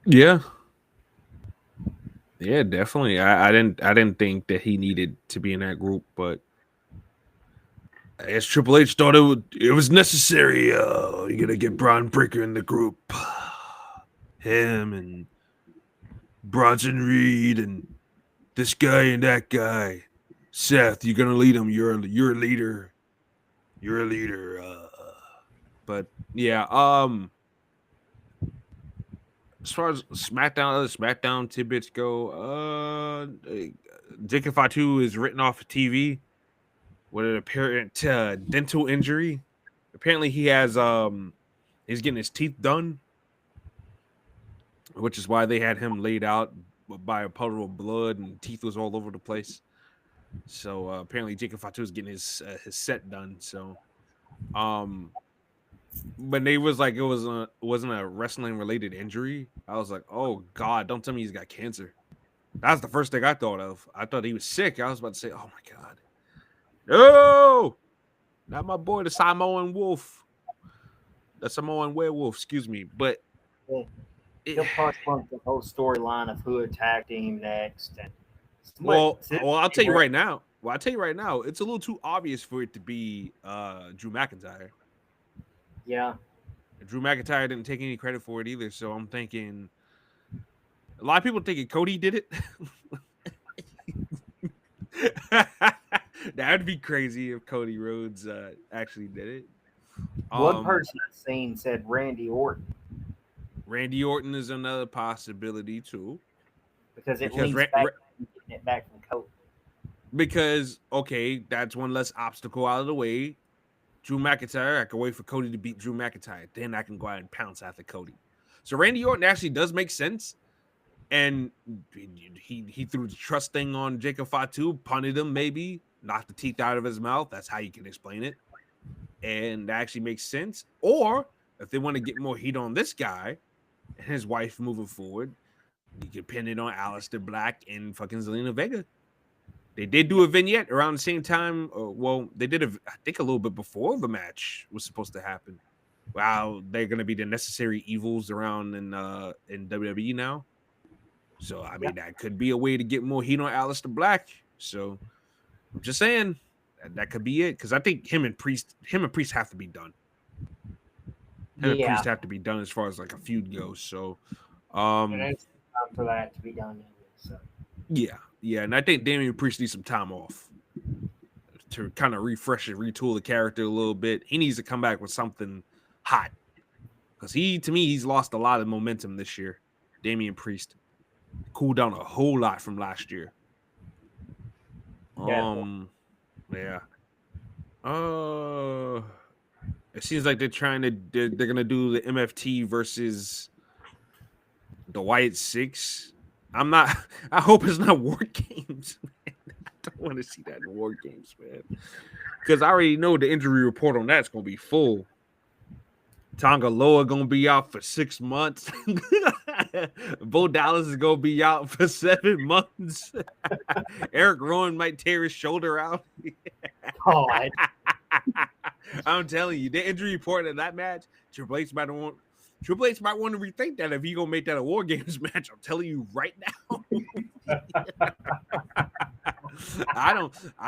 Yeah. Yeah, definitely. I didn't think that he needed to be in that group, but I guess Triple H thought it was necessary. You gotta get Braun Breaker in the group. Him and Bronson Reed and this guy and that guy. Seth, you're gonna lead him. You're a leader. You're a leader. But yeah, as far as other SmackDown tidbits go, Jacob Fatu is written off of TV with an apparent dental injury. Apparently, he has he's getting his teeth done, which is why they had him laid out by a puddle of blood and teeth was all over the place. So apparently, Jacob Fatu is getting his set done. So, when they was like it wasn't a wrestling related injury, I was like, oh God, don't tell me he's got cancer. That's the first thing I thought of. I thought he was sick. I was about to say, oh my God, no, not my boy, the Samoan Wolf, the Samoan Werewolf. Excuse me, but He'll punt the whole storyline of who attacked him next. And well, I'll tell you right now. It's a little too obvious for it to be Drew McIntyre. Yeah. Drew McIntyre didn't take any credit for it either. So I'm thinking a lot of people thinking Cody did it. That'd be crazy if Cody Rhodes actually did it. One person I've seen said Randy Orton Randy Orton is another possibility too, because it because links back to getting it back from Cody. because okay, that's one less obstacle out of the way. Drew McIntyre, I can wait for Cody to beat Drew McIntyre, then I can go out and pounce after Cody. So Randy Orton actually does make sense, and he threw the trust thing on Jacob Fatu, punted him, maybe knocked the teeth out of his mouth. That's how you can explain it, and that actually makes sense. Or if they want to get more heat on this guy and his wife moving forward, you can pin it on Aleister Black and fucking Zelina Vega. They did do a vignette around the same time. Well, they did, I think, a little bit before the match was supposed to happen. Wow, they're going to be the necessary evils around in WWE now. So, I mean, that could be a way to get more heat on Aleister Black. So, I'm just saying that could be it, because I think him and Priest have to be done. Him and Priest have to be done as far as like a feud goes. So, it's time for that to be done. So. Yeah, and I think Damian Priest needs some time off to kind of refresh and retool the character a little bit. He needs to come back with something hot, because to me, he's lost a lot of momentum this year. Damian Priest cooled down a whole lot from last year. Yeah. It seems like they're gonna do the MFT versus the Wyatt Six. I hope it's not War Games, man. I don't want to see that in War Games, man. Because I already know the injury report on that's going to be full. Tonga Loa going to be out for 6 months. Bo Dallas is going to be out for 7 months. Eric Rowan might tear his shoulder out. God. I'm telling you, the injury report in that match, Triple H might want to rethink that if he gonna make that a War Games match. I'm telling you right now. I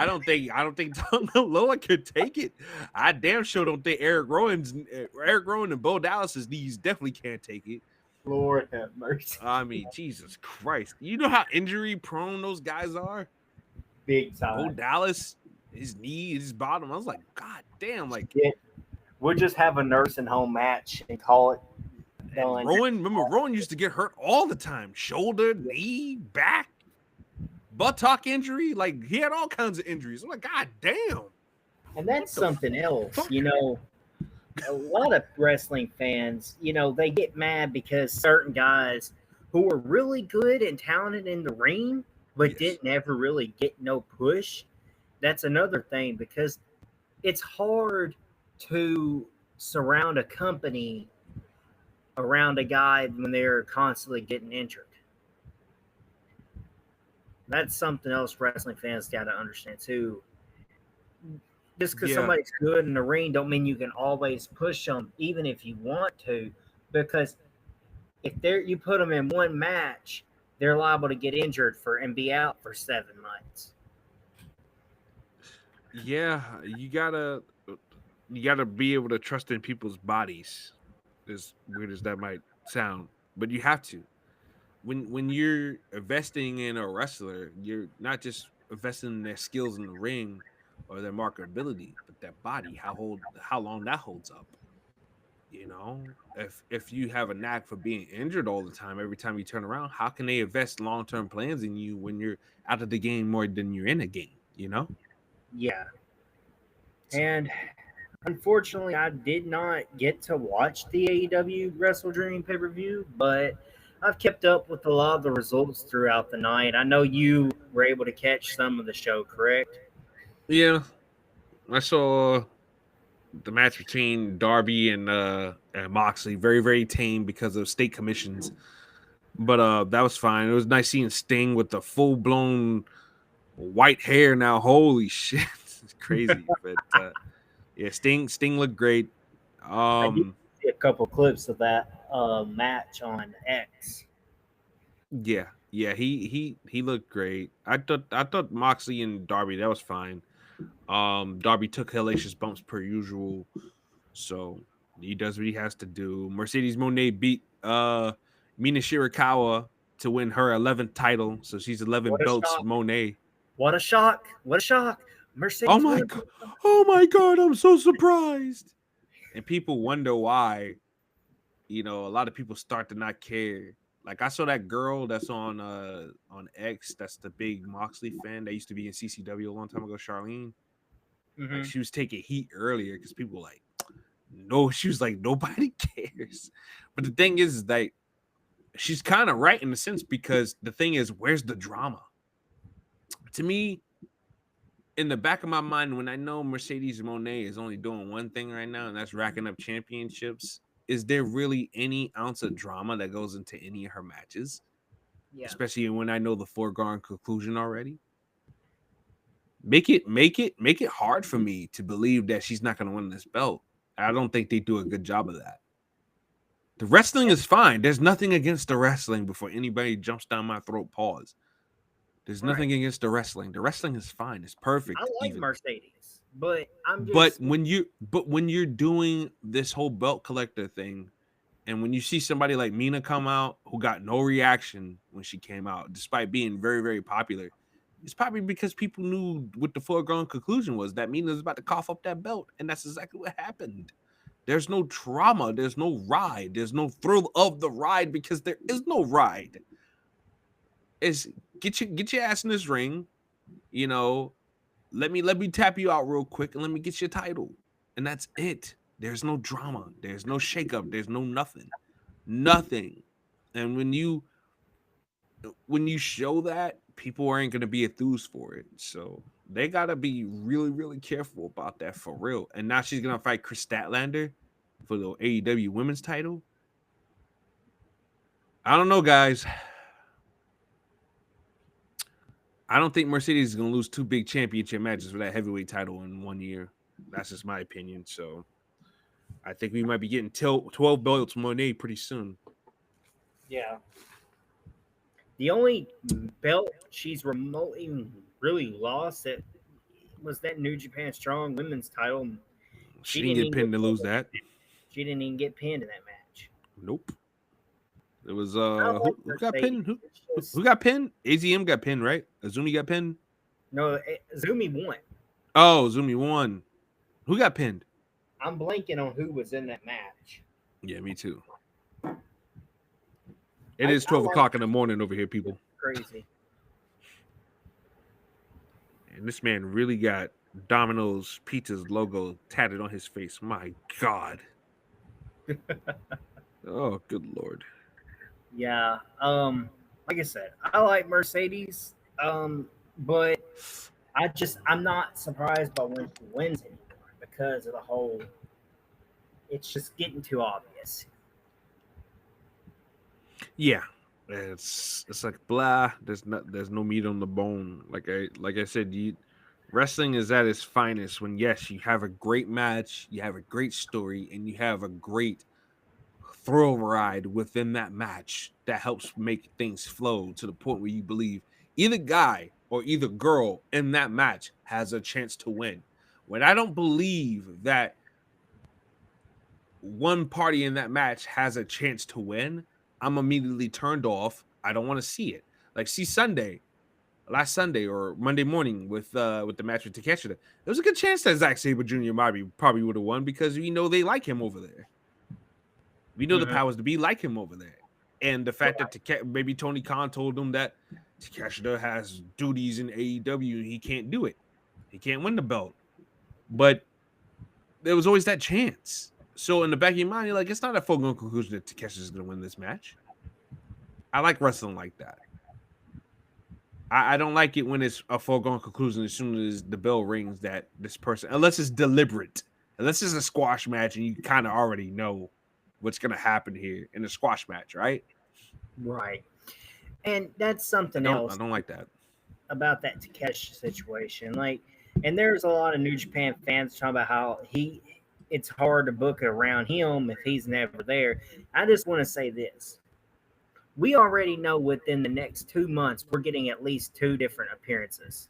don't think Tonga Loa could take it. I damn sure don't think Eric Rowan and Bo Dallas's knees definitely can't take it. Lord have mercy. I mean, Jesus Christ. You know how injury prone those guys are? Big time. Bo Dallas, his knee, his bottom. I was like, God damn, like we'll just have a nursing home match and call it done. Rowan used to get hurt all the time. Shoulder, knee, back, buttock injury. Like, he had all kinds of injuries. I'm like, God damn. And that's something else. You know, a lot of wrestling fans, you know, they get mad because certain guys who are really good and talented in the ring, but didn't ever really get no push. That's another thing, because it's hard to surround a company around a guy when they're constantly getting injured. That's something else wrestling fans got to understand too. Just because somebody's good in the ring don't mean you can always push them, even if you want to, because if you put them in one match, they're liable to get injured and be out for 7 months. Yeah, you gotta be able to trust in people's bodies, as weird as that might sound, but you have to. When you're investing in a wrestler, you're not just investing in their skills in the ring or their marketability, but their body, how long that holds up. You know, if you have a knack for being injured all the time, every time you turn around, how can they invest long-term plans in you when you're out of the game more than you're in a game, you know? Yeah. And unfortunately, I did not get to watch the AEW Wrestle Dream pay-per-view, but I've kept up with a lot of the results throughout the night. I know you were able to catch some of the show, correct? Yeah. I saw the match between Darby and Moxley. Very, very tame because of state commissions. But that was fine. It was nice seeing Sting with the full-blown white hair now. Holy shit. It's crazy. But yeah, Sting looked great. I did see a couple clips of that match on X. Yeah, he looked great. I thought Moxley and Darby, that was fine. Darby took hellacious bumps per usual, so He does what he has to do. Mercedes Moné beat Mina Shirakawa to win her 11th title. So she's 11 What a belts, shock! Moné. What a shock! What a shock! Oh Mercedes my won. god. Oh my god, I'm so surprised. And people wonder why, a lot of people start to not care. Like I saw that girl that's on X, that's the big Moxley fan that used to be in CCW a long time ago, Charlene. Like Mm-hmm. she was taking heat earlier because people were like, no, she was like, nobody cares. But the thing is that she's kind of right in a sense, because the thing is, where's the drama? To me, in the back of my mind, when I know Mercedes Moné is only doing one thing right now, and that's racking up championships, is there really any ounce of drama that goes into any of her matches? Yeah. Especially when I know the foregone conclusion already. Make it hard for me to believe that she's not going to win this belt. I don't think they do a good job of that. The wrestling is fine. There's nothing against the wrestling before anybody jumps down my throat. Pause. There's Right. nothing against the wrestling. The wrestling is fine. It's I perfect, like even. Mercedes, but I'm But just when you're doing this whole belt collector thing, and when you see somebody like Mina come out who got no reaction when she came out, despite being very, very popular, it's probably because people knew what the foregone conclusion was, that Mina was about to cough up that belt, and that's exactly what happened. There's no trauma, there's no ride, there's no thrill of the ride, because there is no ride. It's get your ass in this ring, you know. Let me tap you out real quick and let me get your title. And that's it. There's no drama. There's no shakeup. There's no nothing. Nothing. And when you show that, people aren't gonna be enthused for it. So they gotta be really, really careful about that for real. And now she's gonna fight Chris Statlander for the AEW women's title. I don't know, guys. I don't think Mercedes is going to lose two big championship matches for that heavyweight title in 1 year. That's just my opinion. So I think we might be getting 12 belts Monet pretty soon. yeah. The only belt she's remotely really lost that was that New Japan Strong Women's title. She didn't get pinned to lose that. She didn't even get pinned in that match. Nope. It was I like who got Mercedes. pinned? It's just, Who got pinned? AZM got pinned, right? Azumi got pinned. no, Zumi won. Oh, Azumi won. Who got pinned? I'm blanking on who was in that match. Yeah, me too. It is 12 o'clock in the morning over here, people. Crazy. And this man really got Domino's Pizza's logo tatted on his face. My God. Oh, good Lord. Yeah. Like I said, I like Mercedes. But I'm not surprised by when she wins anymore because of the whole. It's just getting too obvious. Yeah. It's like blah. There's no meat on the bone. Like I said, wrestling is at its finest when, yes, you have a great match, you have a great story, and you have a great thrill ride within that match that helps make things flow to the point where you believe either guy or either girl in that match has a chance to win. When I don't believe that one party in that match has a chance to win, I'm immediately turned off. I don't want to see it. Like, see last Sunday or Monday morning with the match with Takeshita, there was a good chance that Zack Sabre Jr. probably would have won, because we know they like him over there. We know the powers to be like him over there. And the fact that maybe Tony Khan told him that Takeshita has duties in AEW and he can't do it. He can't win the belt. But there was always that chance. So in the back of your mind, you're like, it's not a foregone conclusion that Takeshi's going to win this match. I like wrestling like that. I don't like it when it's a foregone conclusion as soon as the bell rings that this person, unless it's deliberate, unless it's a squash match and you kind of already know what's going to happen here in a squash match, right? Right. And that's something else I don't like that about that Takeshi situation. Like, and there's a lot of New Japan fans talking about how it's hard to book it around him if he's never there. I just want to say this. We already know within the next 2 months we're getting at least 2 different appearances.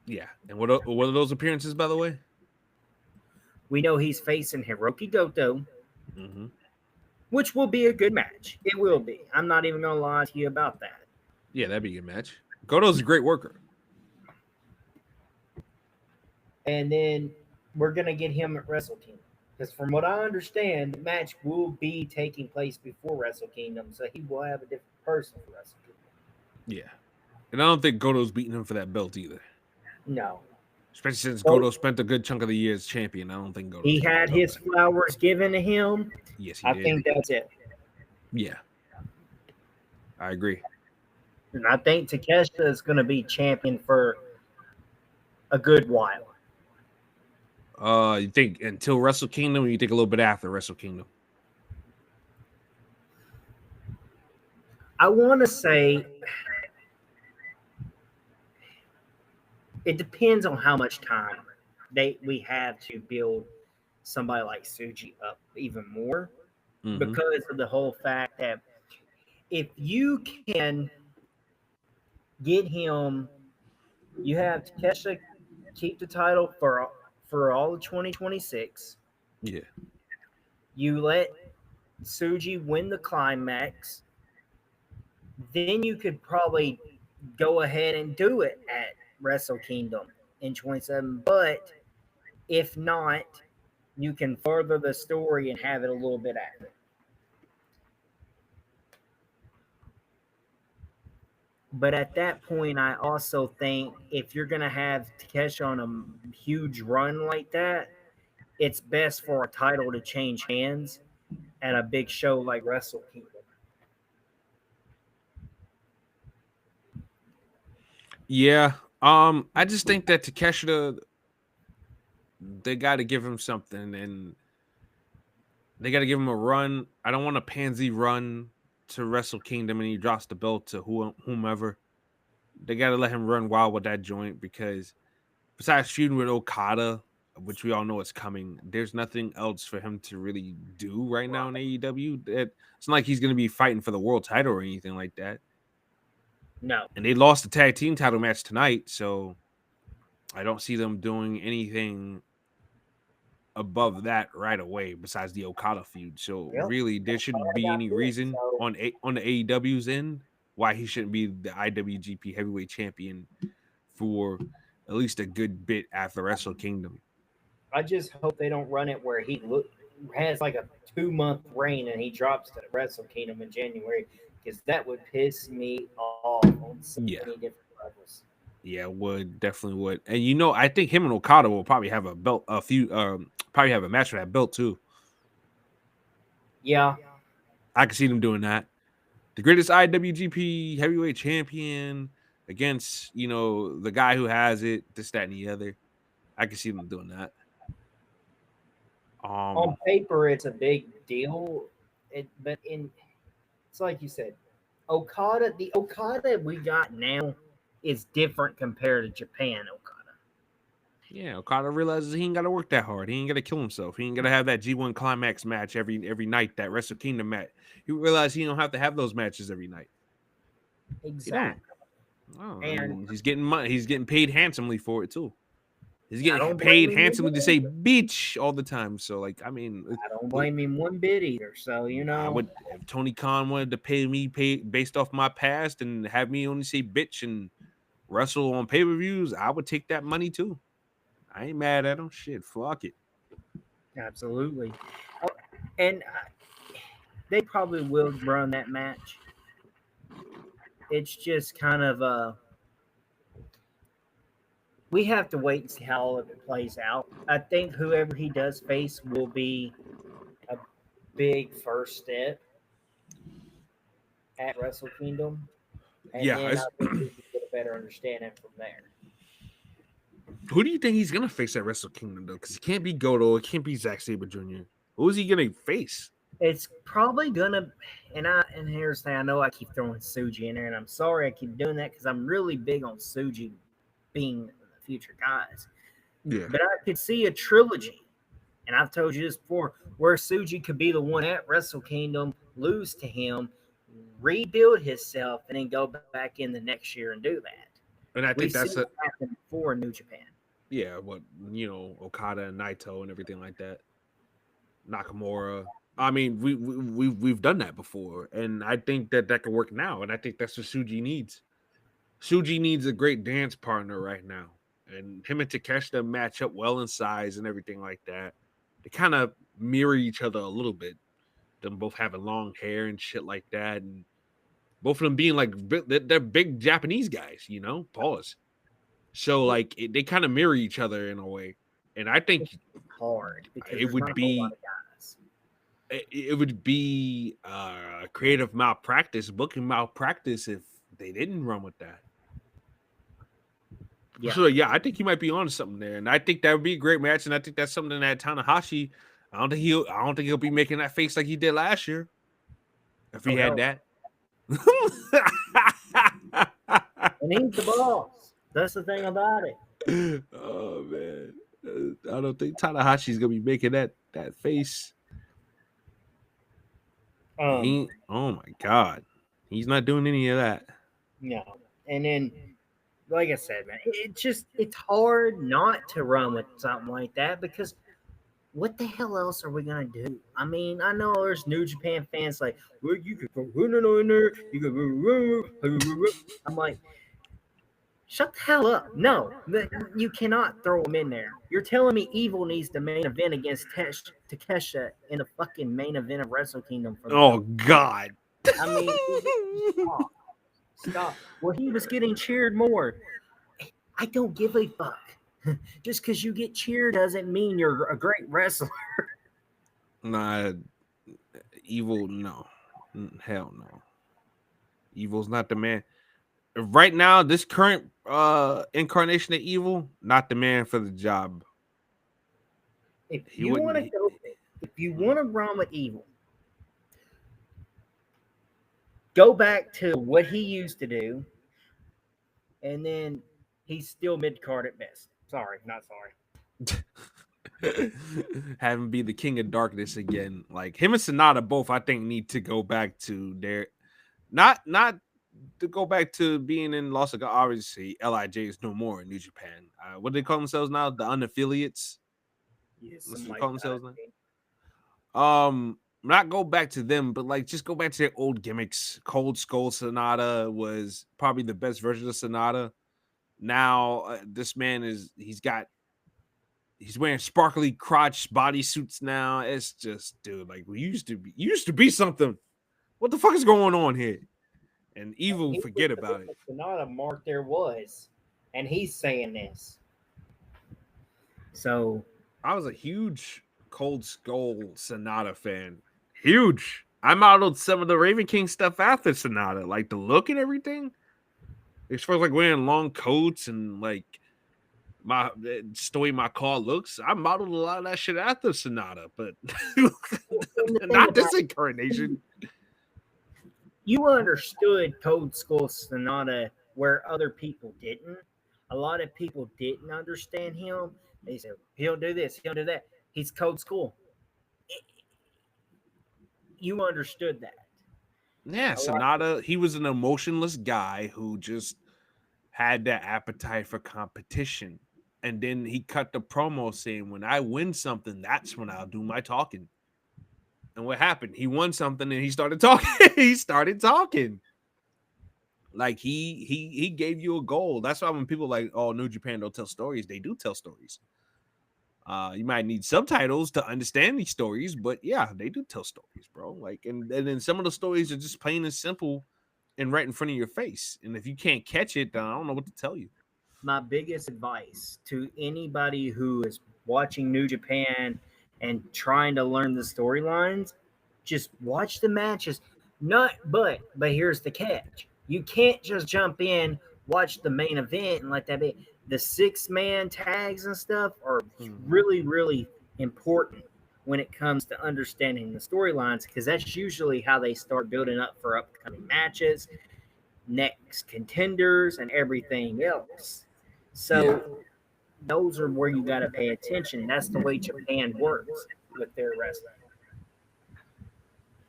Yeah. And what are those appearances, by the way? We know he's facing Hiroki Goto. Mm-hmm. which will be a good match. It will be. I'm not even going to lie to you about that. Yeah, that'd be a good match. Goto's a great worker. And then we're going to get him at Wrestle Kingdom. Because from what I understand, the match will be taking place before Wrestle Kingdom, so he will have a different person for Wrestle Kingdom. Yeah. And I don't think Goto's beating him for that belt either. No. Especially since So Goto spent a good chunk of the year as champion. I don't think Goto's he getting that had belt his back. flowers given to him. Yes, he I did. think that's it. Yeah. I agree. And I think Takeshita is going to be champion for a good while. You think until Wrestle Kingdom, or you think a little bit after Wrestle Kingdom? I want to say it depends on how much time we have to build somebody like Suji up even more, Mm-hmm. because of the whole fact that if you can get him, you have Takeshita keep the title for all of 2026. Yeah. You let Suji win the climax, then you could probably go ahead and do it at Wrestle Kingdom in 27. But if not, you can further the story and have it a little bit after. But at that point, I also think if you're going to have Takeshi on a huge run like that, it's best for a title to change hands at a big show like Wrestle Kingdom. Yeah. I just think that Takeshita, they got to give him something, and they got to give him a run. I don't want a pansy run to Wrestle Kingdom and he drops the belt to whomever. They got to let him run wild with that joint, because besides feuding with Okada, which we all know is coming, there's nothing else for him to really do right now in AEW. It's not like he's going to be fighting for the world title or anything like that. No. And they lost the tag team title match tonight, so I don't see them doing anything above that right away besides the Okada feud. So Well, really, there shouldn't be any reason so on the AEW's end why he shouldn't be the IWGP Heavyweight Champion for at least a good bit after Wrestle Kingdom. I just hope they don't run it where has like a 2 month reign and he drops to Wrestle Kingdom in January, because that would piss me off on so Yeah. many different levels. Yeah, would definitely would. And I think him and Okada will probably have probably have a match for that belt too. Yeah. I can see them doing that. The greatest IWGP heavyweight champion against, the guy who has it, this, that, and the other. I can see them doing that. On paper, it's a big deal, but it's like you said, the Okada we got now is different compared to Japan Okada. Yeah, Okada realizes he ain't got to work that hard. He ain't got to kill himself. He ain't got to have that G1 climax match every night, that Wrestle Kingdom match. He realized he don't have to have those matches every night. He don't. Exactly. Oh, And he's getting money. He's getting paid handsomely for it too. He's I getting don't paid blame him handsomely one to say "bitch" all the time. So, I don't blame him one bit either. So I would, if Tony Khan wanted to pay me based off my past and have me only say "bitch" and wrestle on pay-per-views, I would take that money too. I ain't mad at him. Shit, fuck it. absolutely. Oh, and they probably will run that match. It's just kind of we have to wait and see how all of it plays out. I think whoever he does face will be a big first step at Wrestle Kingdom, and Yeah. then I think we can get a better understanding from there. Who do you think he's gonna face at Wrestle Kingdom though? Because it can't be Goto, it can't be Zack Sabre Jr. Who is he gonna face? It's probably gonna, and here's the thing. I know I keep throwing Suji in there, and I'm sorry I keep doing that because I'm really big on Suji being the future guys. Yeah. But I could see a trilogy, and I've told you this before, where Suji could be the one at Wrestle Kingdom, lose to him, rebuild himself, and then go back in the next year and do that. And I think We've that's seen it happen before in New Japan. Okada and Naito and everything like that. Nakamura. I mean, we've done that before, and I think that could work now, and I think that's what Suji needs. Suji needs a great dance partner right now, and him and Takeshita match up well in size and everything like that. They kind of mirror each other a little bit. Them both having long hair and shit like that, and both of them being like they're big Japanese guys, you know. Pause. So like they kind of mirror each other in a way, and I think Hard because it there's not would a whole lot be of guys. it would be creative malpractice, booking malpractice if they didn't run with that. Yeah. So yeah, I think he might be on something there, and I think that would be a great match. And I think that's something that Tanahashi, I don't think he'll be making that face like he did last year if he had that. And he's the boss. That's the thing about it. Oh man, I don't think Tanahashi's gonna be making that face. Oh my god, he's not doing any of that. No, and then, like I said, man, it's hard not to run with something like that because what the hell else are we gonna do? I mean, I know there's New Japan fans like, well, you could go in there, you could. I'm like, shut the hell up! No, you cannot throw him in there. You're telling me Evil needs the main event against Takesha in the fucking main event of Wrestle Kingdom for the God! I mean, stop. Well, he was getting cheered more. I don't give a fuck. Just because you get cheered doesn't mean you're a great wrestler. Nah, Evil, no. Hell no. Evil's not the man. Right now, this current incarnation of Evil, not the man for the job. If you want to run with Evil, go back to what he used to do, and then he's still mid card at best. Sorry, not sorry. Have him be the king of darkness again. Like him and Sonata both, I think, need to go back to their not to go back to being in Los Angeles. Obviously, LIJ is no more in New Japan. What do they call themselves now? The unaffiliates. Yes, What's they call themselves now? Not go back to them, but like just go back to their old gimmicks. Cold Skull Sonata was probably the best version of Sonata. Now this man he's wearing sparkly crotch bodysuits now. It's just, dude, like we used to be something. What the fuck is going on here? And Evil, forget about it. Sonata mark there was, and he's saying this. So I was a huge Cold Skull Sonata fan. Huge. I modeled some of the Raven King stuff after Sonata, like the look and everything. As far as like wearing long coats and like just the way my car looks, I modeled a lot of that shit after Sonata, but not this incarnation. You understood Cold Skull Sonata where other people didn't. A lot of people didn't understand him. They said, he'll do this, he'll do that. He's Cold Skull. You understood that. Yeah, Sonata, he was an emotionless guy who just had that appetite for competition. And then he cut the promo saying, when I win something, that's when I'll do my talking. And what happened? He won something and he started talking. He started talking. Like he gave you a goal. That's why when people like, oh, New Japan don't tell stories, they do tell stories. You might need subtitles to understand these stories, but yeah, they do tell stories, bro. Like, and then some of the stories are just plain and simple and right in front of your face. And if you can't catch it, then I don't know what to tell you. My biggest advice to anybody who is watching New Japan and trying to learn the storylines, just watch the matches. But here's the catch. You can't just jump in, watch the main event and let that be. The 6-man tags and stuff are really, really important when it comes to understanding the storylines because that's usually how they start building up for upcoming matches, next contenders, and everything else. So those are where you got to pay attention. That's the way Japan works with their wrestling.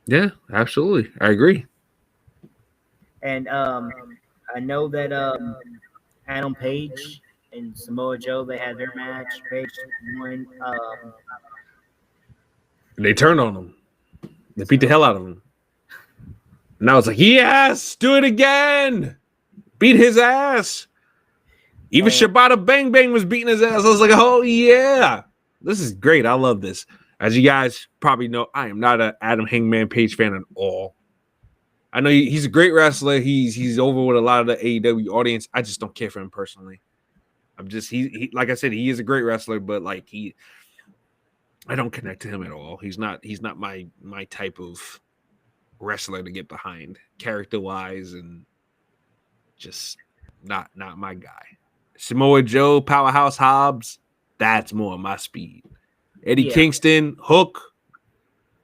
Yeah, absolutely. I agree. And I know that Adam Page and Samoa Joe, they had their match. Page won. They turned on them. They beat the hell out of him. And I was like, yes, do it again. Beat his ass. Even Shibata Bang Bang was beating his ass. I was like, oh, yeah. This is great. I love this. As you guys probably know, I am not an Adam Hangman Page fan at all. I know he's a great wrestler. He's over with a lot of the AEW audience. I just don't care for him personally. I'm just he like I said, he is a great wrestler, but like I don't connect to him at all. He's not my type of wrestler to get behind, character wise, and just not my guy. Samoa Joe, Powerhouse Hobbs, that's more my speed. Eddie Kingston, Hook,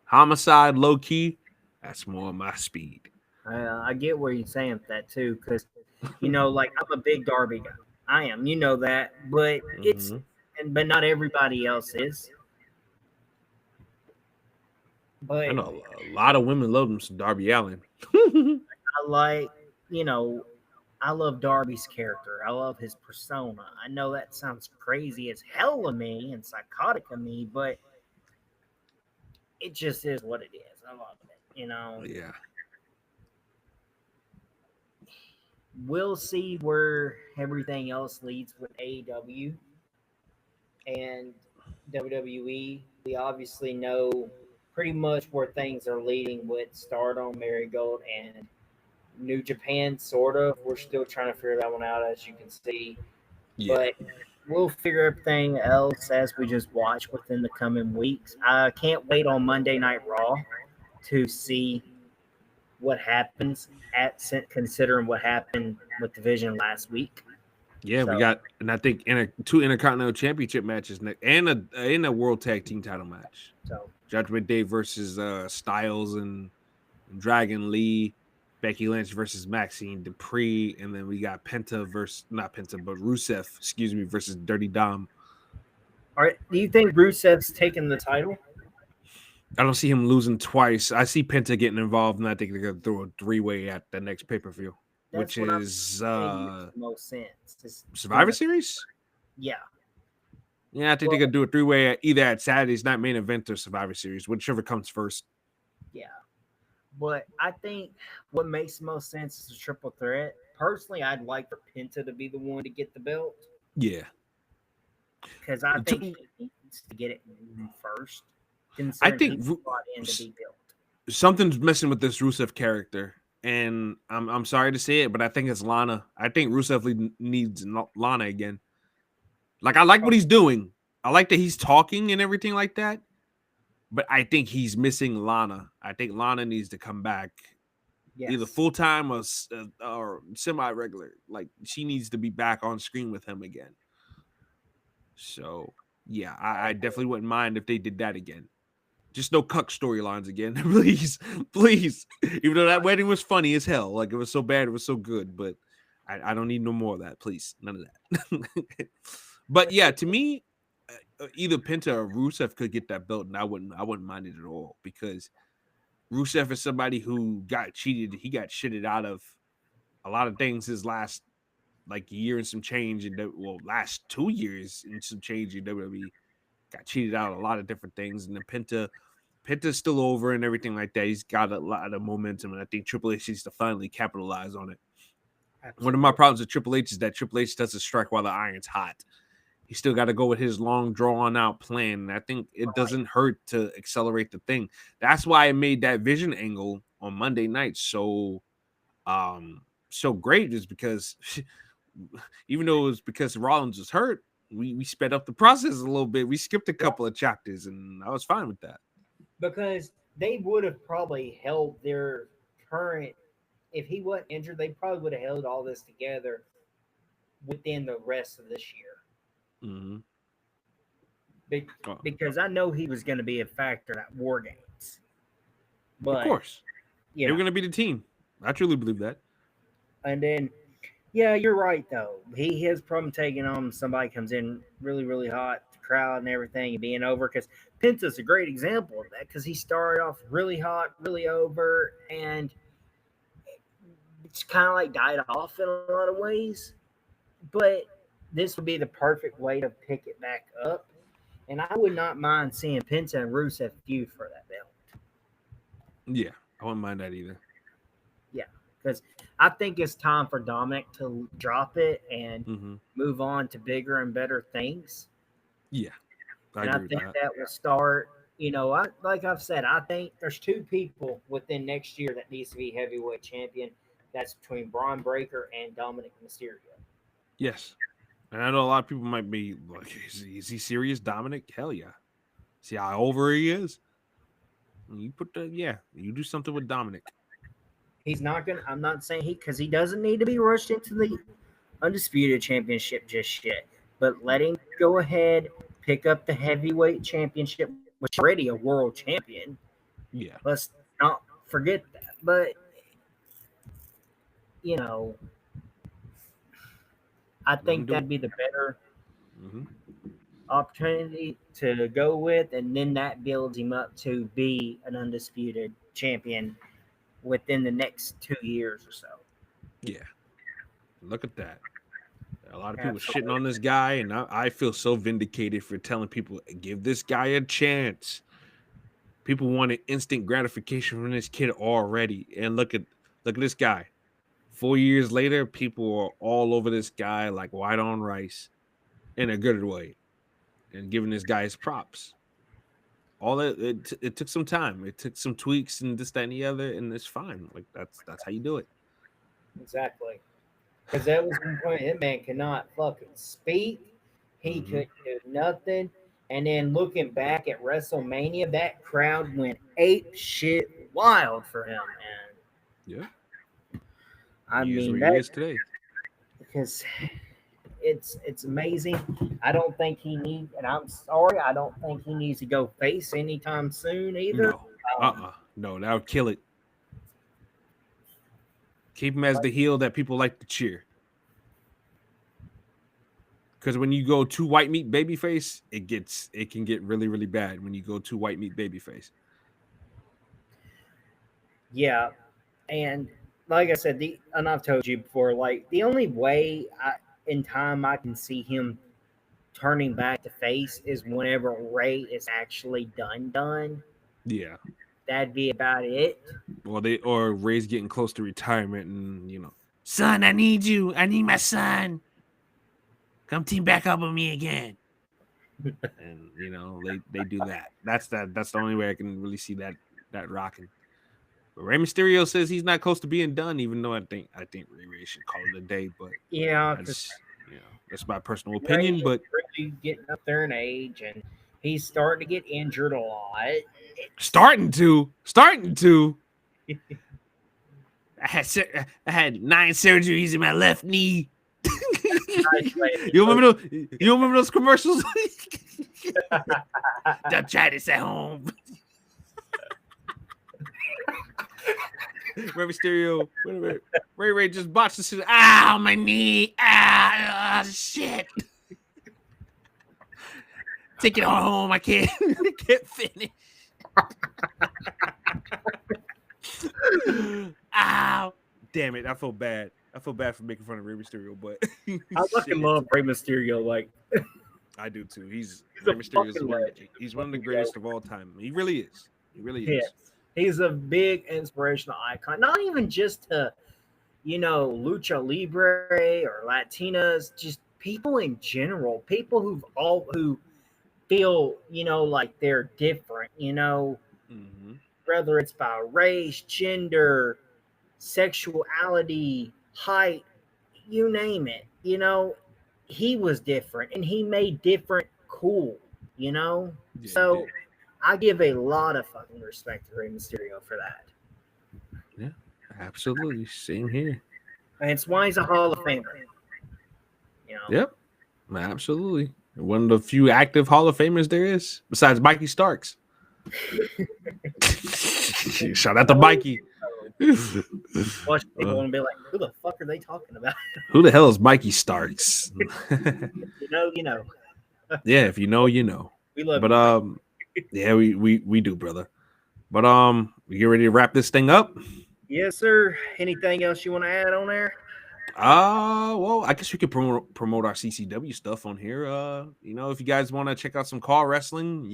Homicide, Low Key, that's more my speed. I get where you're saying that too, because like I'm a big Darby guy. I am, that, but but not everybody else is. But I know a lot of women love him some Darby Allin. I like, I love Darby's character. I love his persona. I know that sounds crazy as hell of me and psychotic of me, but it just is what it is. I love it, Yeah. We'll see where everything else leads with AEW and WWE. We obviously know pretty much where things are leading with Stardom, Marigold, and New Japan, sort of. We're still trying to figure that one out, as you can see. Yeah. But we'll figure everything else as we just watch within the coming weeks. I can't wait on Monday Night Raw to see what happens considering what happened with Division last week. Yeah, we got, and I think two Intercontinental Championship matches and a World Tag Team Title match. So Judgment Day versus Styles and Dragon Lee, Becky Lynch versus Maxine Dupree, and then we got Rusev, versus Dirty Dom. All right, do you think Rusev's taking the title? I don't see him losing twice. I see Penta getting involved, and I think they're gonna throw a 3-way at the next pay-per-view, which is most sense. Survivor Series. Yeah, I think they're gonna do a 3-way either at Saturday's Night Main Event or Survivor Series, whichever comes first. Yeah, but I think what makes the most sense is a triple threat. Personally, I'd like for Penta to be the one to get the belt. Yeah, because I think he needs to get it first. I think something's missing with this Rusev character, and I'm sorry to say it, but I think it's Lana. I think Rusev needs Lana again. Like, I like what he's doing. I like that he's talking and everything like that, but I think he's missing Lana. I think Lana needs to come back, either full time or semi regular. Like, she needs to be back on screen with him again. So yeah, I definitely wouldn't mind if they did that again. Just no cuck storylines again, please. Even though that wedding was funny as hell, like it was so bad, it was so good, but I don't need no more of that, please. None of that. But yeah, to me, either Penta or Rusev could get that belt, and I wouldn't mind it at all, because Rusev is somebody who got cheated. He got shitted out of a lot of things his last year and some change, and last 2 years and some change in WWE. Got cheated out a lot of different things, and then Penta's still over and everything like that. He's got a lot of momentum, and I think Triple H needs to finally capitalize on it. Absolutely. One of my problems with Triple H is that Triple H doesn't strike while the iron's hot. He still got to go with his long, drawn-out plan, and I think it doesn't hurt to accelerate the thing. That's why I made that Vision angle on Monday night so great, is because even though it was because Rollins was hurt, we sped up the process a little bit. We skipped a couple of chapters, and I was fine with that. Because they would have probably held their current, if he wasn't injured, they probably would have held all this together within the rest of this year. Mm-hmm. Because I know he was going to be a factor at War Games. But, of course. They were going to be the team. I truly believe that. And then, yeah, you're right, though. He has problem taking on somebody comes in really, really hot, the crowd and everything, and being over. Because Penta's a great example of that, because he started off really hot, really over, and it's kind of died off in a lot of ways. But this would be the perfect way to pick it back up. And I would not mind seeing Penta and Rusev feud for that belt. Yeah, I wouldn't mind that either. Yeah, because I think it's time for Dominic to drop it and Mm-hmm. move on to bigger and better things. Yeah, I And I agree with think that. that will start. I like I've said, I think there's two people within next year that needs to be heavyweight champion. That's between Braun Breaker and Dominic Mysterio. Yes, and I know a lot of people might be like, is he serious, Dominic? Hell yeah. See how over he is? You put the you do something with Dominic. He's not gonna. I'm not saying because he doesn't need to be rushed into the undisputed championship just yet. But let him go ahead, pick up the heavyweight championship, which is already a world champion. Yeah, Let's not forget that. But you know, I let him think do it. that'd be the better Mm-hmm. opportunity to go with, and then that builds him up to be an undisputed champion within the next 2 years or so. Yeah, look at that. A lot of people shitting Absolutely. on this guy, and I feel so vindicated for telling people give this guy a chance. People wanted instant gratification from this kid already, and look at this guy. 4 years later, people are all over this guy like white on rice in a good way, and giving this guy his props. All that it took some time. It took some tweaks and this, that, and the other, and it's fine. Like that's how you do it. Exactly. Because that was one point that man could not fucking speak. He Mm-hmm. couldn't do nothing. And then looking back at WrestleMania, that crowd went ape shit wild for him, man. Yeah, I he is mean where he that is today. because it's amazing. I don't think he needs, and I'm sorry, I don't think he needs to go face anytime soon either. No, Um, no, that would kill it. Keep him as the heel that people like to cheer. Because when you go too white meat babyface, it can get really really bad when you go too white meat babyface. yeah, and like I said, and I've told you before, like the only way in time I can see him turning back to face is whenever Ray is actually done. Yeah. That'd be about it. Well, they or Ray's getting close to retirement, and son, I need you. I need my son. Come team back up with me again. And they do that. That's the only way I can really see that rocking. But Rey Mysterio says he's not close to being done, even though I think Ray should call it a day. But Yeah, because that's that's my personal Ray opinion. is But really getting up there in age, and he's starting to get injured a lot. starting to. I had 9 surgeries in my left knee. You remember those commercials? Don't try this at home. Rey Mysterio, Ray just botched the shit. Ow, my knee. Ah, shit. Take it all home. I can't finish. Ow. Damn it. I feel bad. I feel bad for making fun of Rey Mysterio, but I fucking love Rey Mysterio. Like I do too. he's Rey a Mysterio is fucking legend. he's one of the greatest of all time. He really is. He really is. Yes, he's a big inspirational icon. Not even just to lucha libre or Latinas, just people in general. People who feel like they're different. Mm-hmm. Whether it's by race, gender, sexuality, height, you name it. He was different and he made different cool. Yeah, So I give a lot of fucking respect to Rey Mysterio for that. yeah, absolutely. Same here. And it's why he's a Hall of Famer. Yep, absolutely. One of the few active Hall of Famers there is, besides Mikey Starks. Shout out to Mikey. Watch people and be like, "Who the fuck are they talking about?" Who the hell is Mikey Starks? You know. Yeah, if you know, you know. We love But yeah, we do, brother. But we get ready to wrap this thing up. Yes, sir. Anything else you want to add on there? Well, I guess we could promote our CCW stuff on here. If you guys want to check out some call wrestling,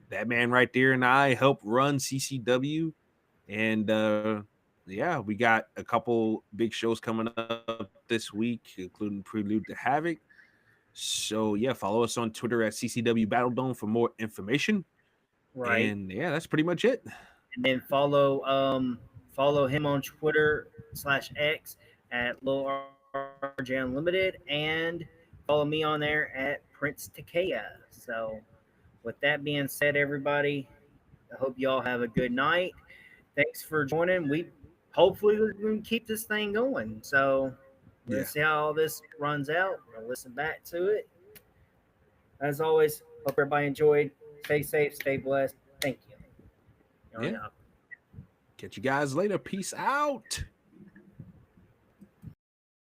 that man right there and I help run CCW. And yeah, we got a couple big shows coming up this week, including Prelude to Havoc. So yeah, follow us on Twitter at CCW Battle Dome for more information. Right. And yeah, that's pretty much it. And then follow him on Twitter/X at Lil RJ Unlimited, and follow me on there at Prince Tekaya. So with that being said, everybody, I hope y'all have a good night. Thanks for joining. We can keep this thing going. So we're gonna Yeah. see how all this runs out. We'll listen back to it. As always, hope everybody enjoyed. Stay safe, stay blessed. Thank you. Yeah. Yeah. Catch you guys later. Peace out.